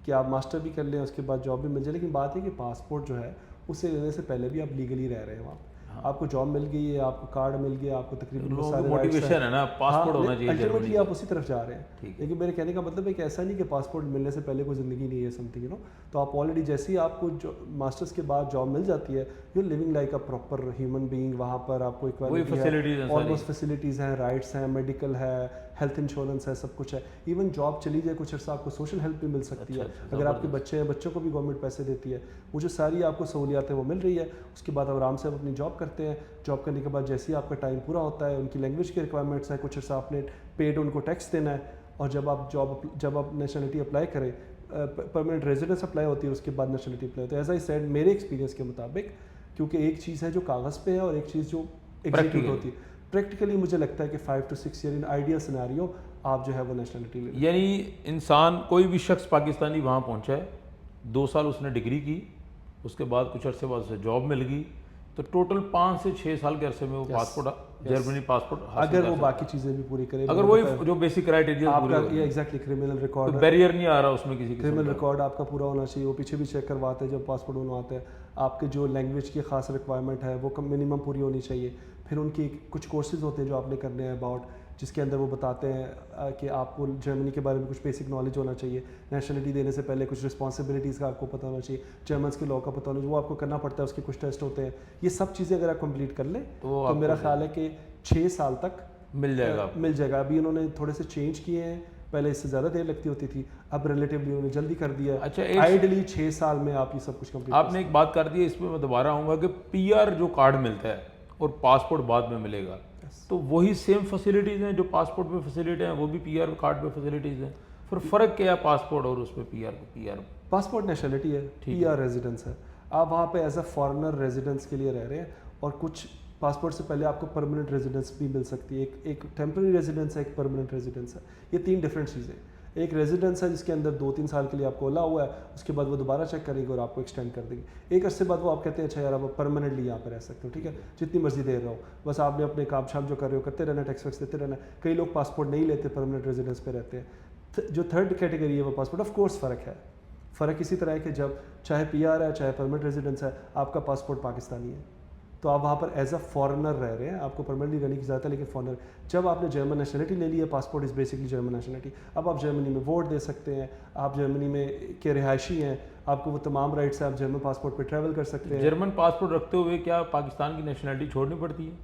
کہ آپ ماسٹر بھی کر لیں, اس کے بعد جاب بھی مل جائے. لیکن بات ہے کہ پاسپورٹ جو ہے اسے لینے سے پہلے بھی آپ لیگلی رہ رہے ہیں وہاں, آپ کو جاب مل گئی ہے, آپ کو کارڈ مل گیا, آپ کو تقریباً موٹیویشن ہے نا, پاسپورٹ ہونا چاہیے. الٹیمیٹلی آپ اسی طرف جا رہے ہیں. لیکن میرے کہنے کا مطلب ہے کہ ایسا نہیں کہ پاسپورٹ ملنے سے پہلے کوئی زندگی نہیں ہے سم تھنگ تو آپ آلریڈی جیسے ہی آپ کو ماسٹرس کے بعد جاب مل جاتی ہے, you living like a proper human being. وہاں پر آپ کو آلموسٹ فیسلٹیز ہیں, رائٹس ہیں, میڈیکل ہے, ہیلتھ انشورنس ہے, سب کچھ ہے. ایون جاب چلی جائے کچھ عرصہ آپ کو سوشل ہیلپ بھی مل سکتی ہے. اگر آپ کے بچے ہیں, بچوں کو بھی گورنمنٹ پیسے دیتی ہے. وہ جو ساری آپ کو سہولیات ہیں وہ مل رہی ہے. اس کے بعد آرام سے آپ اپنی جاب کرتے ہیں. جاب کرنے کے بعد جیسے ہی آپ کا ٹائم پورا ہوتا ہے, ان کی لینگویج کی ریکوائرمنٹس ہیں, کچھ عرصہ آپ نے پیڈ ان کو ٹیکس دینا ہے, اور جب آپ نیشنلٹی اپلائی کریں, پرماننٹ ریزیڈنس اپلائی ہوتی ہے, اس کے بعد نیشنلٹی اپلائی ہوتی ہے. ایز آئی سیڈ, میرے ایکسپیرینس کے مطابق, کیونکہ ایک چیز ہے جو کاغذ پہ ہے اور ایک چیز جو ایگزیکیوٹ ہوتی ہے, پریکٹیکلی مجھے لگتا ہے کہ 5 to 6 year in ideal scenario آپ جو ہے وہ نیشنلٹی لے. یعنی انسان, کوئی بھی شخص پاکستانی وہاں پہنچا ہے, 2 سال اس نے ڈگری کی, اس کے بعد کچھ عرصے بعد اسے جاب مل گئی, تو ٹوٹل 5 سے 6 سال کے عرصے میں وہ پاسپورٹ, جرمنی پاسپورٹ, اگر وہ باقی چیزیں بھی پوری کرے, اگر وہی جو بیسک کرائٹیریا آپ کا یہ ایگزیکٹلی کرمنل ریکارڈ, بیریئر نہیں آ رہا اس میں کسی کرمنل ریکارڈ آپ کا پورا ہونا چاہیے. وہ پیچھے بھی چیک کرواتے ہیں جب پاسپورٹ بنواتے ہیں. آپ کے جو لینگویج کی خاص ریکوائرمنٹ ہے وہ منیمم پوری ہونی چاہیے. پھر ان کی کچھ کورسز ہوتے ہیں جو آپ نے کرنے ہیں اباؤٹ, جس کے اندر وہ بتاتے ہیں کہ آپ کو جرمنی کے بارے میں کچھ بیسک نالج ہونا چاہیے. نیشنلٹی دینے سے پہلے کچھ رسپانسبلٹیز کا آپ کو پتہ ہونا چاہیے, جرمنس کے لاء کا پتہ ہونا چاہیے, وہ آپ کو کرنا پڑتا ہے. اس کے کچھ ٹیسٹ ہوتے ہیں. یہ سب چیزیں اگر آپ کمپلیٹ کر لیں تو میرا خیال ہے کہ 6 سال تک مل جائے گا. ابھی انہوں نے تھوڑے سے چینج کیے ہیں, پہلے اس سے زیادہ دیر لگتی ہوتی تھی, اب ریلیٹیولی انہوں نے جلدی کر دیا. اچھا, آئیڈلی 6 سال میں آپ یہ سب کچھ کمپلیٹ. آپ نے ایک بات کر دی ہے, اس پہ میں دوبارہ آؤں گا کہ پی آر جو کارڈ ملتا ہے اور پاسپورٹ بعد میں ملے گا, تو وہی سیم فیسلٹیز ہیں جو پاسپورٹ میں فیسلٹی ہیں, وہ بھی پی آر کارڈ پہ فیسلٹیز ہیں. پھر فرق کیا ہے پاسپورٹ اور اس پہ پی آر؟ پاسپورٹ نیشنلٹی ہے, پی آر ریزیڈنس ہے. آپ وہاں پہ ایز اے فارنر ریزیڈنس کے لیے رہ رہے ہیں, اور کچھ پاسپورٹ سے پہلے آپ کو پرماننٹ ریزیڈنس بھی مل سکتی ہے. ایک ٹیمپرری ریزیڈنس ہے, ایک پرماننٹ ریزیڈنس ہے. یہ 3 ڈفرینٹ چیزیں. ایک ریزیڈنس ہے جس کے اندر 2-3 سال کے لیے آپ کو اولا ہوا ہے, اس کے بعد وہ دوبارہ چیک کریں گے اور آپ کو ایکسٹینڈ کر دیں گے. ایک عرصے بعد وہ آپ کہتے ہیں اچھا یار آپ پرماننٹلی یہاں پہ رہ سکتے ہو, ٹھیک ہے, جتنی مرضی دیر رہو, بس آپ نے اپنے کام شام جو کر رہے ہو کرتے رہنا, ٹیکس ویکس دیتے رہنا. کئی لوگ پاسپورٹ نہیں لیتے, پرماننٹ ریزیڈنس پہ رہتے ہیں. جو 3rd کیٹیگری ہے وہ پاسپورٹ, آف کورس فرق ہے. فرق اسی طرح ہے کہ جب چاہے پی آر ہے چاہے پرماننٹ ریزیڈنس ہے, آپ کا پاسپورٹ پاکستانی ہے تو آپ وہاں پر ایز اے فارنر رہ رہے ہیں, آپ کو پرماننٹلی رہنے کی ضرورت ہے. لیکن فارنر, جب آپ نے جرمن نیشنلٹی لے لی ہے, passport is basically German nationality. اب آپ جرمنی میں ووٹ دے سکتے ہیں, آپ جرمنی میں کے رہائشی ہیں, آپ کو وہ تمام رائٹس ہیں, آپ جرمن پاسپورٹ پہ ٹریول کر سکتے ہیں. جرمن پاسپورٹ رکھتے ہوئے کیا پاکستان کی نیشنلٹی چھوڑنی پڑتی ہے؟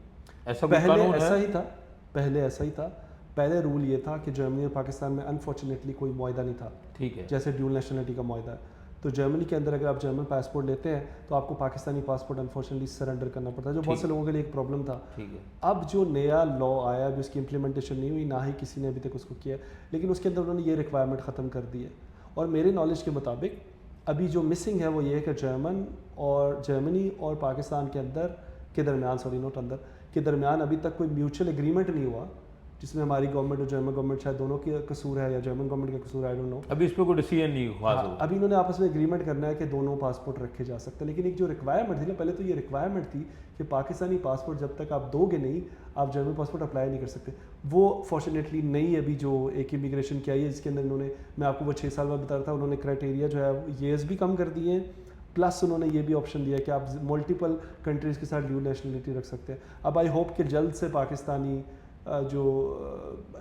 ایسا پہلے ایسا ہی تھا. پہلے رول یہ تھا کہ جرمنی اور پاکستان میں انفارچونیٹلی کوئی معاہدہ نہیں تھا, ٹھیک ہے, جیسے ڈیول نیشنلٹی کا معاہدہ ہے. تو جرمنی کے اندر اگر آپ جرمن پاسپورٹ لیتے ہیں تو آپ کو پاکستانی پاسپورٹ انفارچونیٹلی سرنڈر کرنا پڑتا ہے, جو بہت سے لوگوں کے لیے ایک پرابلم تھا. اب جو نیا لا آیا, اب اس کی امپلیمنٹیشن نہیں ہوئی, نہ ہی کسی نے ابھی تک اس کو کیا, لیکن اس کے اندر انہوں نے یہ ریکوائرمنٹ ختم کر دی ہے. اور میرے نالج کے مطابق ابھی جو مسنگ ہے وہ یہ ہے کہ جرمنی اور پاکستان کے درمیان ابھی تک کوئی میوچل ایگریمنٹ نہیں ہوا جس میں ہماری گورنمنٹ اور جرمن گورنمنٹ شاید دونوں کی قصور ہے یا جرمن گورنمنٹ کا قصور ہے, آئی ڈونٹ نو. ابھی اس پہ کوئی ڈیسیژن نہیں ہوا. ابھی انہوں نے آپس میں ایگریمنٹ کرنا ہے کہ دونوں پاسپورٹ رکھے جا سکتے ہیں. لیکن ایک جو ریکوائرمنٹ تھی نا, پہلے تو یہ ریکوائرمنٹ تھی کہ پاکستانی پاسپورٹ جب تک آپ دو گے نہیں, آپ جرمن پاسپورٹ اپلائی نہیں کر سکتے. وہ فارچونیٹلی نہیں, ابھی جو ایک امیگریشن کی آئی ہے جس کے اندر انہوں نے, میں آپ کو وہ 6 سال بعد بتا رہا تھا, انہوں نے کرائٹیریا جو ہے ایئرز بھی کم کر دیے ہیں, پلس انہوں نے یہ بھی آپشن دیا کہ آپ ملٹیپل کنٹریز کے ساتھ ڈیول نیشنلٹی رکھ سکتے ہیں. اب آئی ہوپ کہ جلد سے پاکستانی جو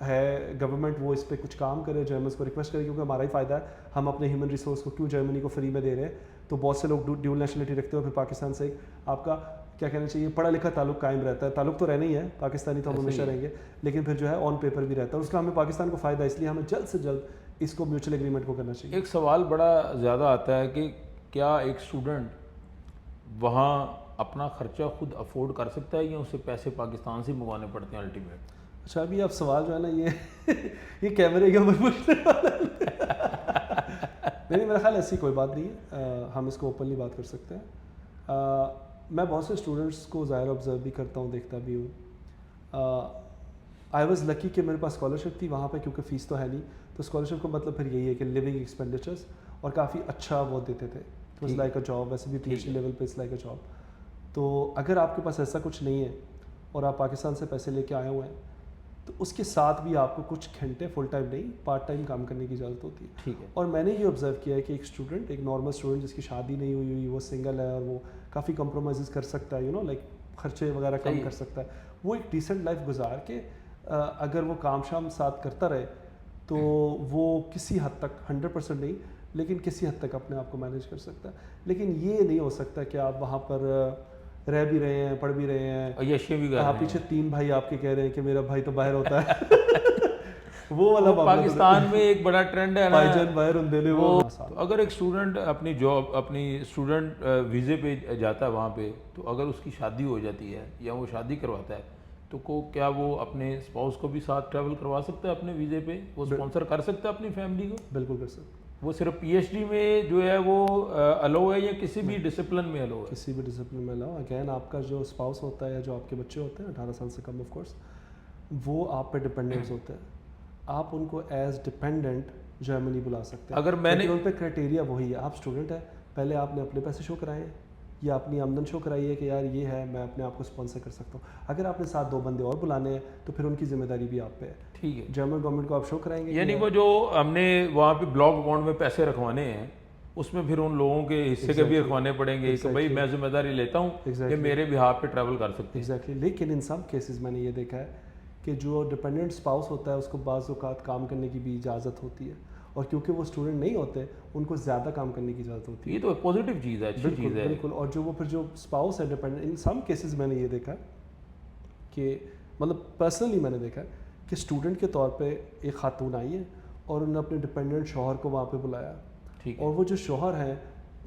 ہے گورنمنٹ وہ اس پہ کچھ کام کرے, جرمنس کو ریکویسٹ کرے, کیونکہ ہمارا ہی فائدہ ہے. ہم اپنے ہیومن ریسورس کو کیوں جرمنی کو فری میں دے رہے ہیں, تو بہت سے لوگ ڈیول نیشنلٹی رکھتے ہیں, پھر پاکستان سے آپ کا کیا کہنا چاہیے پڑھا لکھا تعلق قائم رہتا ہے. تعلق تو رہنا ہی ہے, پاکستانی تو ہم ہمیشہ رہیں گے, لیکن پھر جو ہے آن پیپر بھی رہتا ہے. اس کا ہمیں پاکستان کو فائدہ, اس لیے ہمیں جلد سے جلد اس کو میوچل ایگریمنٹ کو کرنا چاہیے. ایک سوال بڑا زیادہ آتا ہے کہ کیا ایک اسٹوڈنٹ وہاں اپنا خرچہ خود افورڈ کر سکتا ہے یا اسے پیسے پاکستان سے منگوانے پڑتے ہیں الٹیمیٹ؟ اچھا ابھی آپ سوال جو ہے نا یہ کیمرے کے اوپر پوچھنے والا نہیں, میرا خیال ایسی کوئی بات نہیں ہے, ہم اس کو اوپنلی بات کر سکتے ہیں. میں بہت سے اسٹوڈنٹس کو ظاہر آبزرو بھی کرتا ہوں, دیکھتا بھی ہوں. آئی واز لکی کہ میرے پاس اسکالرشپ تھی وہاں پہ, کیونکہ فیس تو ہے نہیں, تو اسکالرشپ کا مطلب پھر یہی ہے کہ لیونگ ایکسپینڈیچرس, اور کافی اچھا وہ دیتے تھے. It was like a job, ویسے بھی پی ایچ ڈی لیول پہ اٹس لائک اے جاب. تو اگر آپ کے پاس ایسا کچھ نہیں ہے اور آپ پاکستان سے پیسے لے کے آئے ہوئے ہیں, تو اس کے ساتھ بھی آپ کو کچھ گھنٹے فل ٹائم نہیں پارٹ ٹائم کام کرنے کی اجازت ہوتی ہے. ٹھیک ہے. اور میں نے یہ آبزرو کیا ہے کہ ایک اسٹوڈنٹ, ایک نارمل اسٹوڈنٹ جس کی شادی نہیں ہوئی ہوئی, وہ سنگل ہے اور وہ کافی کمپرومائز کر سکتا ہے, لائک خرچے وغیرہ کم کر سکتا ہے, وہ ایک ڈیسنٹ لائف گزار کے اگر وہ کام شام ساتھ کرتا رہے تو وہ کسی حد تک 100% نہیں لیکن کسی حد تک اپنے آپ کو مینیج کر سکتا ہے. لیکن یہ نہیں ہو سکتا کہ آپ وہاں پر رہ بھی رہے ہیں, پڑھ بھی رہے ہیں, پیچھے 3 بھائی آپ کے کہہ رہے ہیں کہ میرا بھائی تو باہر ہوتا ہے وہ والا پاکستان میں ایک بڑا ٹرینڈ ہے نا, وہ اگر ایک اسٹوڈنٹ اپنی جاب اپنی اسٹوڈنٹ ویزے پہ جاتا ہے وہاں پہ, تو اگر اس کی شادی ہو جاتی ہے یا وہ شادی کرواتا ہے تو کیا وہ اپنے اسپاؤس کو بھی ساتھ ٹریول کروا سکتا ہے اپنے ویزے پہ, وہ اسپانسر کر سکتا ہے اپنی فیملی کو؟ بالکل کر سکتا. وہ صرف پی ایچ ڈی میں جو ہے وہ الاؤ ہے یا کسی بھی ڈسپلن میں الاؤ ہے؟ کسی بھی ڈسپلن میں الاؤ. اگین آپ کا جو اسپاؤس ہوتا ہے یا جو آپ کے بچے ہوتے ہیں 18 سال سے کم آف کورس, وہ آپ پہ ڈپینڈنٹس ہوتے ہیں. آپ ان کو ایز ڈپینڈنٹ جرمنی بلا سکتے ہیں. اگر میں نے ان پہ کرائٹیریا وہی ہے, آپ اسٹوڈنٹ ہیں, پہلے آپ نے اپنے پیسے شو کرائے ہیں یا اپنی آمدن شو کرائی ہے کہ یار یہ ہے, میں اپنے آپ کو اسپانسر کر سکتا ہوں. اگر آپ نے ساتھ 2 بندے اور بلانے ہیں تو پھر ان کی ذمہ داری بھی آپ پہ ہے. ٹھیک ہے. جرمن گورنمنٹ کو آپ شو کرائیں گے, یعنی وہ جو ہم نے وہاں پہ بلاک اکاؤنٹ میں پیسے رکھوانے ہیں اس میں پھر ان لوگوں کے حصے کے بھی رکھوانے پڑیں گے کہ بھائی میں ذمہ داری لیتا ہوں, یہ میرے بہاف پہ ٹریول کر سکتے ہیں. ایگزیکٹلی. لیکن ان سم کیسز میں نے یہ دیکھا ہے کہ جو ڈپینڈنٹ اسپاؤس ہوتا ہے اس کو بعض اوقات کام کرنے کی بھی اجازت ہوتی ہے, اور کیونکہ وہ اسٹوڈنٹ نہیں ہوتے ان کو زیادہ کام کرنے کی اجازت ہوتی ہے. یہ تو پازیٹیو چیز ہے, اچھی چیز ہے. بالکل. اور جو وہ پھر جو اسپاؤس ہے ڈپینڈنٹ, ان سم کیسز میں نے یہ دیکھا کہ مطلب پرسنلی میں نے دیکھا کہ اسٹوڈنٹ کے طور پہ ایک خاتون آئی ہے اور انہوں نے اپنے ڈپینڈنٹ شوہر کو وہاں پہ بلایا, اور وہ جو شوہر ہیں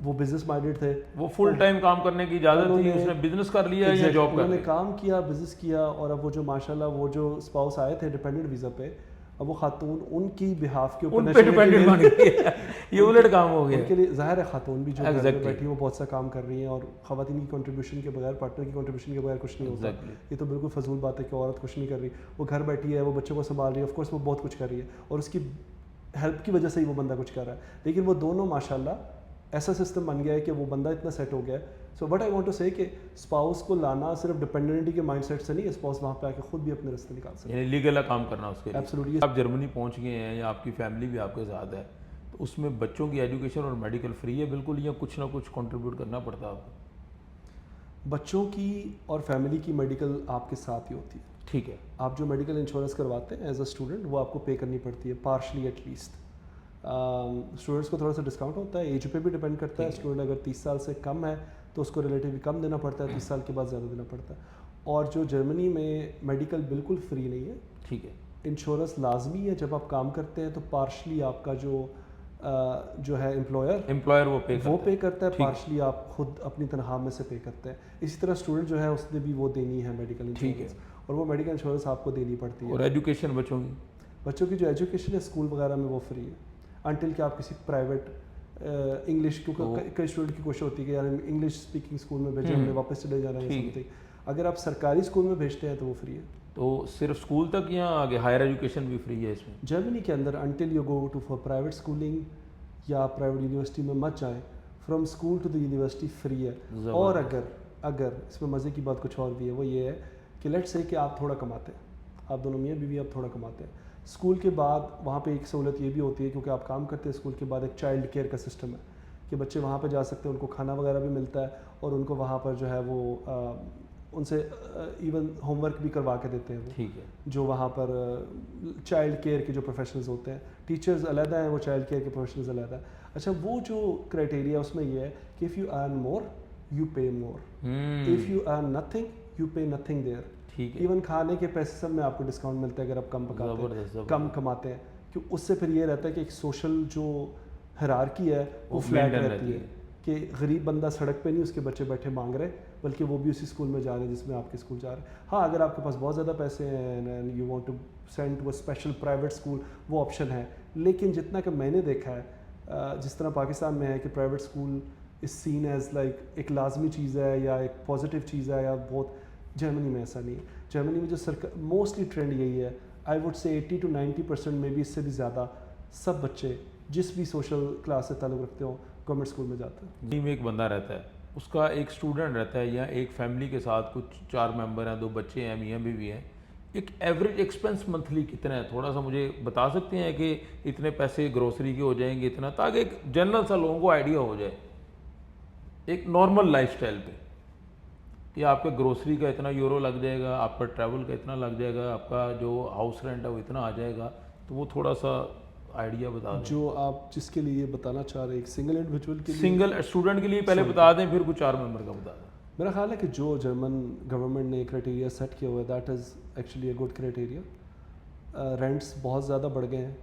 وہ بزنس مائنڈیڈ تھے, وہ فل ٹائم کام کرنے کی اجازت تھی, اس نے بزنس کر لیا یا جاب کر لی, انہوں نے کام کیا, بزنس کیا. اور اب وہ جو ماشاءاللہ وہ جو اسپاؤس آئے تھے ڈپینڈنٹ ویزا پہ, اب وہ خاتون ان کی بہاف کے اوپر ڈپینڈنٹ بن گئی ہے. یہ الٹ کام ہو گیا. ان کے لیے ظاہر ہے خاتون بھی جو گھر میں بیٹھی وہ بہت سا کام کر رہی ہیں, اور خواتین کی کنٹریبیوشن کے بغیر, پارٹنر کی کنٹریبیوشن کے بغیر کچھ نہیں ہوتا. یہ تو بالکل فضول بات ہے کہ عورت کچھ نہیں کر رہی, وہ گھر بیٹھی ہے, وہ بچوں کو سنبھال رہی ہے, آف کورس وہ بہت کچھ کر رہی ہے اور اس کی ہیلپ کی وجہ سے ہی وہ بندہ کچھ کر رہا ہے. لیکن وہ دونوں ماشاءاللہ ایسا سسٹم بن گیا ہے کہ وہ بندہ اتنا سیٹ ہو گیا ہے. So what I want to say کہ اسپاؤس کو لانا صرف ڈپینڈنٹی کے مائنڈ سیٹ سے نہیں, اسپاؤس وہاں پہ آ کے خود بھی اپنے راستے نکال سکتے ہیں, یعنی لیگل کام کرنا اس کے لیے. ایبسلیٹلی. آپ جرمنی پہنچ گئے ہیں یا آپ کی فیملی بھی آپ کے ساتھ ہے, تو اس میں بچوں کی ایجوکیشن اور میڈیکل فری ہے بالکل, یا کچھ نہ کچھ کنٹریبیوٹ کرنا پڑتا ہے آپ کو؟ بچوں کی اور فیملی کی میڈیکل آپ کے ساتھ ہی ہوتی ہے. ٹھیک ہے. آپ جو میڈیکل انشورنس کرواتے ہیں ایز اے اسٹوڈنٹ وہ آپ کو پے کرنی پڑتی ہے پارشلی ایٹ لیسٹ. اسٹوڈنٹس کو تھوڑا سا ڈسکاؤنٹ ہوتا ہے, ایج پہ بھی ڈپینڈ کرتا ہے. اسٹوڈنٹ اگر 30 سال سے کم ہے تو اس کو ریلیٹیولی کم دینا پڑتا ہے, 30 سال کے بعد زیادہ دینا پڑتا ہے. اور جو جرمنی میں میڈیکل بالکل فری نہیں ہے. ٹھیک ہے. انشورنس لازمی ہے, جب آپ کام کرتے ہیں تو پارشلی آپ کا جو ہے امپلائر وہ پے کرتا ہے, پارشلی آپ خود اپنی تنخواہ میں سے پے کرتے ہیں. اسی طرح اسٹوڈنٹ جو ہے اس نے بھی وہ دینی ہے میڈیکل انشورنس, اور وہ میڈیکل انشورنس آپ کو دینی پڑتی ہے. اور ایجوکیشن بچوں کی جو ایجوکیشن ہے اسکول وغیرہ میں وہ فری ہے, انٹل کہ آپ کسی پرائیویٹ انگلش, کیونکہ کئی اسٹوڈنٹ کی کوشش ہوتی ہے کہ یار انگلش اسپیکنگ اسکول میں بھیجیں, ہمیں واپس چلے جا رہے ہیں سمتھنگ. اگر آپ سرکاری اسکول میں بھیجتے ہیں تو وہ فری ہے. تو صرف اسکول تک یا آگے ہائر ایجوکیشن بھی فری ہے اس میں؟ جرمنی کے اندر until you go to for private schooling یا پرائیویٹ یونیورسٹی میں مت جائیں, from school to the university free ہے. اور اگر اس میں مزے کی بات کچھ اور بھی ہے, وہ یہ ہے کہ لیٹ سے کہ آپ تھوڑا کماتے ہیں, آپ دونوں میاں بیوی آپ تھوڑا کماتے ہیں, اسکول کے بعد وہاں پہ ایک سہولت یہ بھی ہوتی ہے کیونکہ آپ کام کرتے ہیں اسکول کے بعد, ایک چائلڈ کیئر کا سسٹم ہے کہ بچے وہاں پہ جا سکتے ہیں, ان کو کھانا وغیرہ بھی ملتا ہے, اور ان کو وہاں پر جو ہے وہ ان سے ایون ہوم ورک بھی کروا کے دیتے ہیں وہ. ٹھیک ہے. جو وہاں پر چائلڈ کیئر کے جو پروفیشنلز ہوتے ہیں, ٹیچرز علیحدہ ہیں, وہ چائلڈ کیئر کے پروفیشنلز علیحدہ ہیں. اچھا, وہ جو کرائٹیریا اس میں یہ ہے کہ if you earn more you pay more. If you earn nothing, you pay nothing there. ٹھیک ہے. ایون کھانے کے پیسے سب میں آپ کو ڈسکاؤنٹ ملتا ہے اگر آپ کم پکاتے ہیں, کم کماتے ہیں, کہ اس سے پھر یہ رہتا ہے کہ ایک سوشل جو ہیرارکی ہے وہ فلیٹ رہتی ہے کہ غریب بندہ سڑک پہ نہیں اس کے بچے بیٹھے مانگ رہے, بلکہ وہ بھی اسی اسکول میں جا رہے ہیں جس میں آپ کے اسکول جا رہے ہیں. ہاں اگر آپ کے پاس بہت زیادہ پیسے ہیں and you want to send to a special private school, وہ آپشن ہے. لیکن جتنا کہ میں نے دیکھا ہے جس طرح پاکستان میں ہے کہ private school is seen as like ایک لازمی چیز ہے یا ایک پازیٹیو چیز ہے یا بہت, جرمنی میں ایسا نہیں ہے. جرمنی میں جو موسٹلی ٹرینڈ یہی ہے, آئی ووڈ سے 80 to 90% میں بھی اس سے بھی زیادہ سب بچے جس بھی سوشل کلاس سے تعلق رکھتے ہوں گورنمنٹ اسکول میں جاتے ہیں. ٹیم میں ایک بندہ رہتا ہے, اس کا ایک اسٹوڈنٹ رہتا ہے یا ایک فیملی کے ساتھ کچھ 4 ممبر ہیں, 2 بچے ہیں, میاں بیوی ہیں, ایک ایوریج ایکسپینس منتھلی کتنا ہے؟ تھوڑا سا مجھے بتا سکتے ہیں کہ اتنے پیسے گروسری کے ہو جائیں گے اتنا, تاکہ ایک جنرل سا لوگوں کو آئیڈیا ہو جائے ایک نارمل لائف اسٹائل پہ کہ آپ کے گروسری کا اتنا یورو لگ جائے گا, آپ کا ٹریول کا اتنا لگ جائے گا, آپ کا جو ہاؤس رینٹ ہے وہ اتنا آ جائے گا. تو وہ تھوڑا سا آئیڈیا بتا دیں جو آپ جس کے لیے بتانا چاہ رہے ہیں, ایک سنگل انڈیویجول کے لیے, سنگل اسٹوڈنٹ کے لیے پہلے بتا دیں, پھر کچھ 4 ممبر کا بتا دیں. میرا خیال ہے کہ جو جرمن گورنمنٹ نے کرائٹیریا سیٹ کیا ہوا ہے that is actually a good criteria. Rents بہت زیادہ بڑھ گئے ہیں,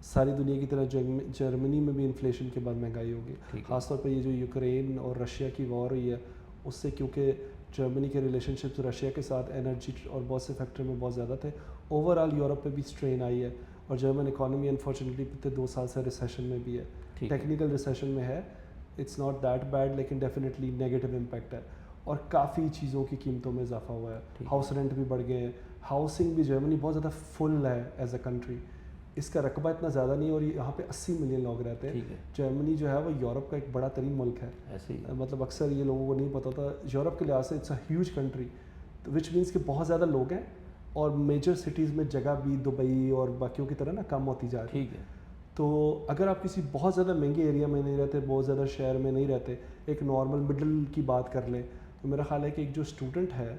ساری دنیا کی طرح جرمنی میں بھی انفلیشن کے بعد مہنگائی ہوگی, خاص طور پہ یہ جو یوکرین اور رشیا کی وار ہوئی ہے اس سے, کیونکہ جرمنی کے ریلیشن شپس رشیا کے ساتھ انرجی اور بہت سے فیکٹر میں بہت زیادہ تھے. اوور آل یورپ پہ بھی اسٹرین آئی ہے اور جرمن اکانومی انفارچونیٹلی پچھلے 2 سال سے ریسیشن میں بھی ہے, ٹیکنیکل ریسیشن میں ہے, اٹس ناٹ دیٹ بیڈ, لیکن ڈیفینیٹلی نیگیٹو امپیکٹ ہے اور کافی چیزوں کی قیمتوں میں اضافہ ہوا ہے. ہاؤس رینٹ بھی بڑھ گئے ہیں, ہاؤسنگ بھی جرمنی بہت زیادہ فل ہے ایز اے کنٹری, اس کا رقبہ اتنا زیادہ نہیں اور یہاں پہ 80 ملین لوگ رہتے ہیں. جرمنی جو ہے وہ یورپ کا ایک بڑا ترین ملک ہے, مطلب اکثر یہ لوگوں کو نہیں پتہ تھا, یورپ کے لحاظ سے it's a huge country, which means کہ بہت زیادہ لوگ ہیں اور میجر سٹیز میں جگہ بھی دبئی اور باقیوں کی طرح نا کم ہوتی جا رہی ہے. تو اگر آپ کسی بہت زیادہ مہنگے ایریا میں نہیں رہتے, بہت زیادہ شہر میں نہیں رہتے, ایک نارمل مڈل کی بات کر لیں, تو میرا خیال ہے کہ ایک جو اسٹوڈنٹ ہے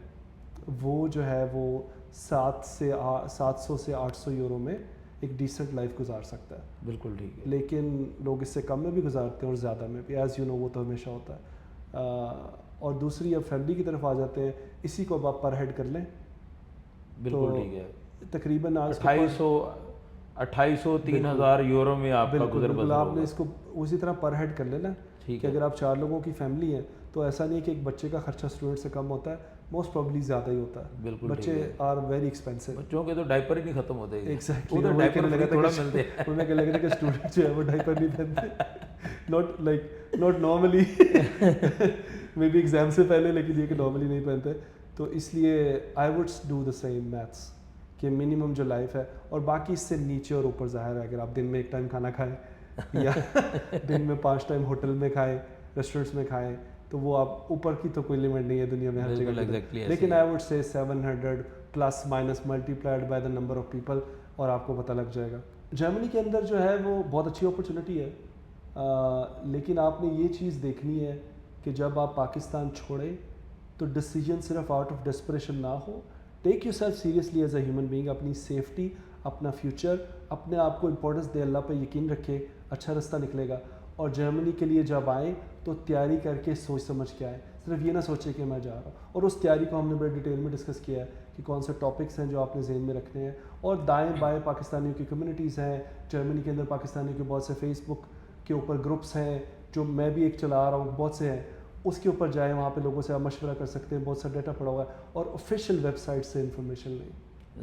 وہ جو ہے وہ 700 سے 800 یورو میں ایک ڈیسنٹ لائف گزار سکتا ہے. بالکل ٹھیک ہے. لیکن لوگ اس سے کم میں بھی گزارتے ہیں اور زیادہ میں بھی, ایز یو نو وہ تو ہمیشہ ہوتا ہے. اور دوسری اب فیملی کی طرف آ جاتے ہیں, اسی کو اب آپ پر ہیڈ کر لیں. بالکل ٹھیک ہے. تقریباً 2800 3000 یورو میں آپ کا گزر بسر. آپ نے اس کو اسی طرح پر ہیڈ کر لینا کہ اگر آپ 4 لوگوں کی فیملی ہیں تو ایسا نہیں ہے کہ ایک بچے کا خرچہ اسٹوڈنٹ سے کم ہوتا ہے, موسٹ پرابلی زیادہ ہی ہوتا ہے. بالکل, بچے آر ویری ایکسپینسو, بچوں کے تو ڈائپر ہی نہیں ختم ہوتے. ایگزیکٹلی, انہیں کہنے لگا کہ اسٹوڈنٹ جو ہے وہ ڈائپر نہیں پہنتے, not normally, maybe exam سے پہلے, لیکن یہ کہ نارملی نہیں پہنتے. تو اس لیے I would do the same maths کہ منیمم جو لائف ہے, اور باقی اس سے نیچے اور اوپر ظاہر ہے. اگر آپ دن میں 1 ٹائم کھانا کھائیں یا دن میں 5 ٹائم ہوٹل میں کھائیں, ریسٹورینٹس میں کھائیں, تو وہ آپ اوپر کی تو کوئی لمٹ نہیں ہے دنیا میں ہر جگہ. لیکن آئی would say 700 plus minus multiplied by the number of people, اور آپ کو پتہ لگ جائے گا. جرمنی کے اندر جو ہے وہ بہت اچھی اپرچونیٹی ہے, لیکن آپ نے یہ چیز دیکھنی ہے کہ جب آپ پاکستان چھوڑیں تو ڈیسیجن صرف آؤٹ آف ڈیسپریشن نہ ہو. Take yourself seriously as a human being, اپنی سیفٹی, اپنا فیوچر, اپنے آپ کو امپورٹنس دے, اللہ پہ یقین رکھے, اچھا رستہ نکلے گا. اور جرمنی کے لیے جب آئیں تو تیاری کر کے سوچ سمجھ کے آئیں, صرف یہ نہ سوچیں کہ میں جا رہا ہوں. اور اس تیاری کو ہم نے بڑے ڈیٹیل میں ڈسکس کیا ہے کہ کون سے ٹاپکس ہیں جو آپ نے ذہن میں رکھنے ہیں. اور دائیں بائیں پاکستانیوں کی کمیونٹیز ہیں جرمنی کے اندر, پاکستانیوں کے بہت سے فیس بک کے اوپر گروپس ہیں جو میں بھی ایک چلا رہا ہوں, بہت سے ہیں, اس کے اوپر جائیں, وہاں پہ لوگوں سے آپ مشورہ کر سکتے ہیں, بہت سا ڈیٹا پڑا ہوا ہے, اور آفیشیل ویب سائٹ سے انفارمیشن لیں.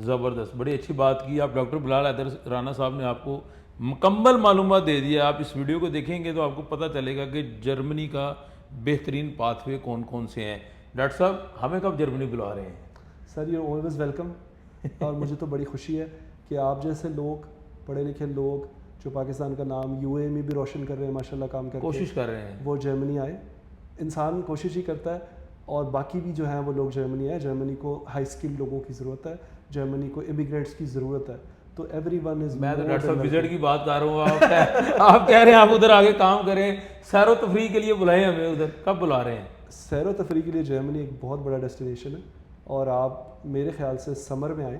زبردست, بڑی اچھی بات کی آپ. ڈاکٹر بلال حیدر رانا صاحب نے آپ کو مکمل معلومات دے دیا. آپ اس ویڈیو کو دیکھیں گے تو آپ کو پتہ چلے گا کہ جرمنی کا بہترین پاتھ وے کون کون سے ہیں. ڈاکٹر صاحب ہمیں کب جرمنی بلا رہے ہیں؟ سر یو آلویز ویلکم, اور مجھے تو بڑی خوشی ہے کہ آپ جیسے لوگ, پڑھے لکھے لوگ جو پاکستان کا نام یو اے میں بھی روشن کر رہے ہیں, ماشاء اللہ کام کر کوشش کر رہے ہیں, وہ جرمنی آئے. انسان کوشش ہی کرتا ہے, اور باقی بھی جو ہیں وہ لوگ جرمنی آئے. جرمنی کو ہائی اسکل لوگوں کی ضرورت ہے, جرمنی کو امیگرینٹس کی ضرورت ہے. تو ایوری ون از, میں تو ڈاکٹر صاحب وزٹ کی بات کر رہا ہوں, آپ کہہ رہے ہیں آپ ادھر آگے کام کریں, سیر و تفریح کے لیے بلائیں ہمیں ادھر, کب بلا رہے ہیں؟ سیر و تفریح کے لیے جرمنی ایک بہت بڑا ڈیسٹینیشن ہے, اور آپ میرے خیال سے سمر میں آئیں,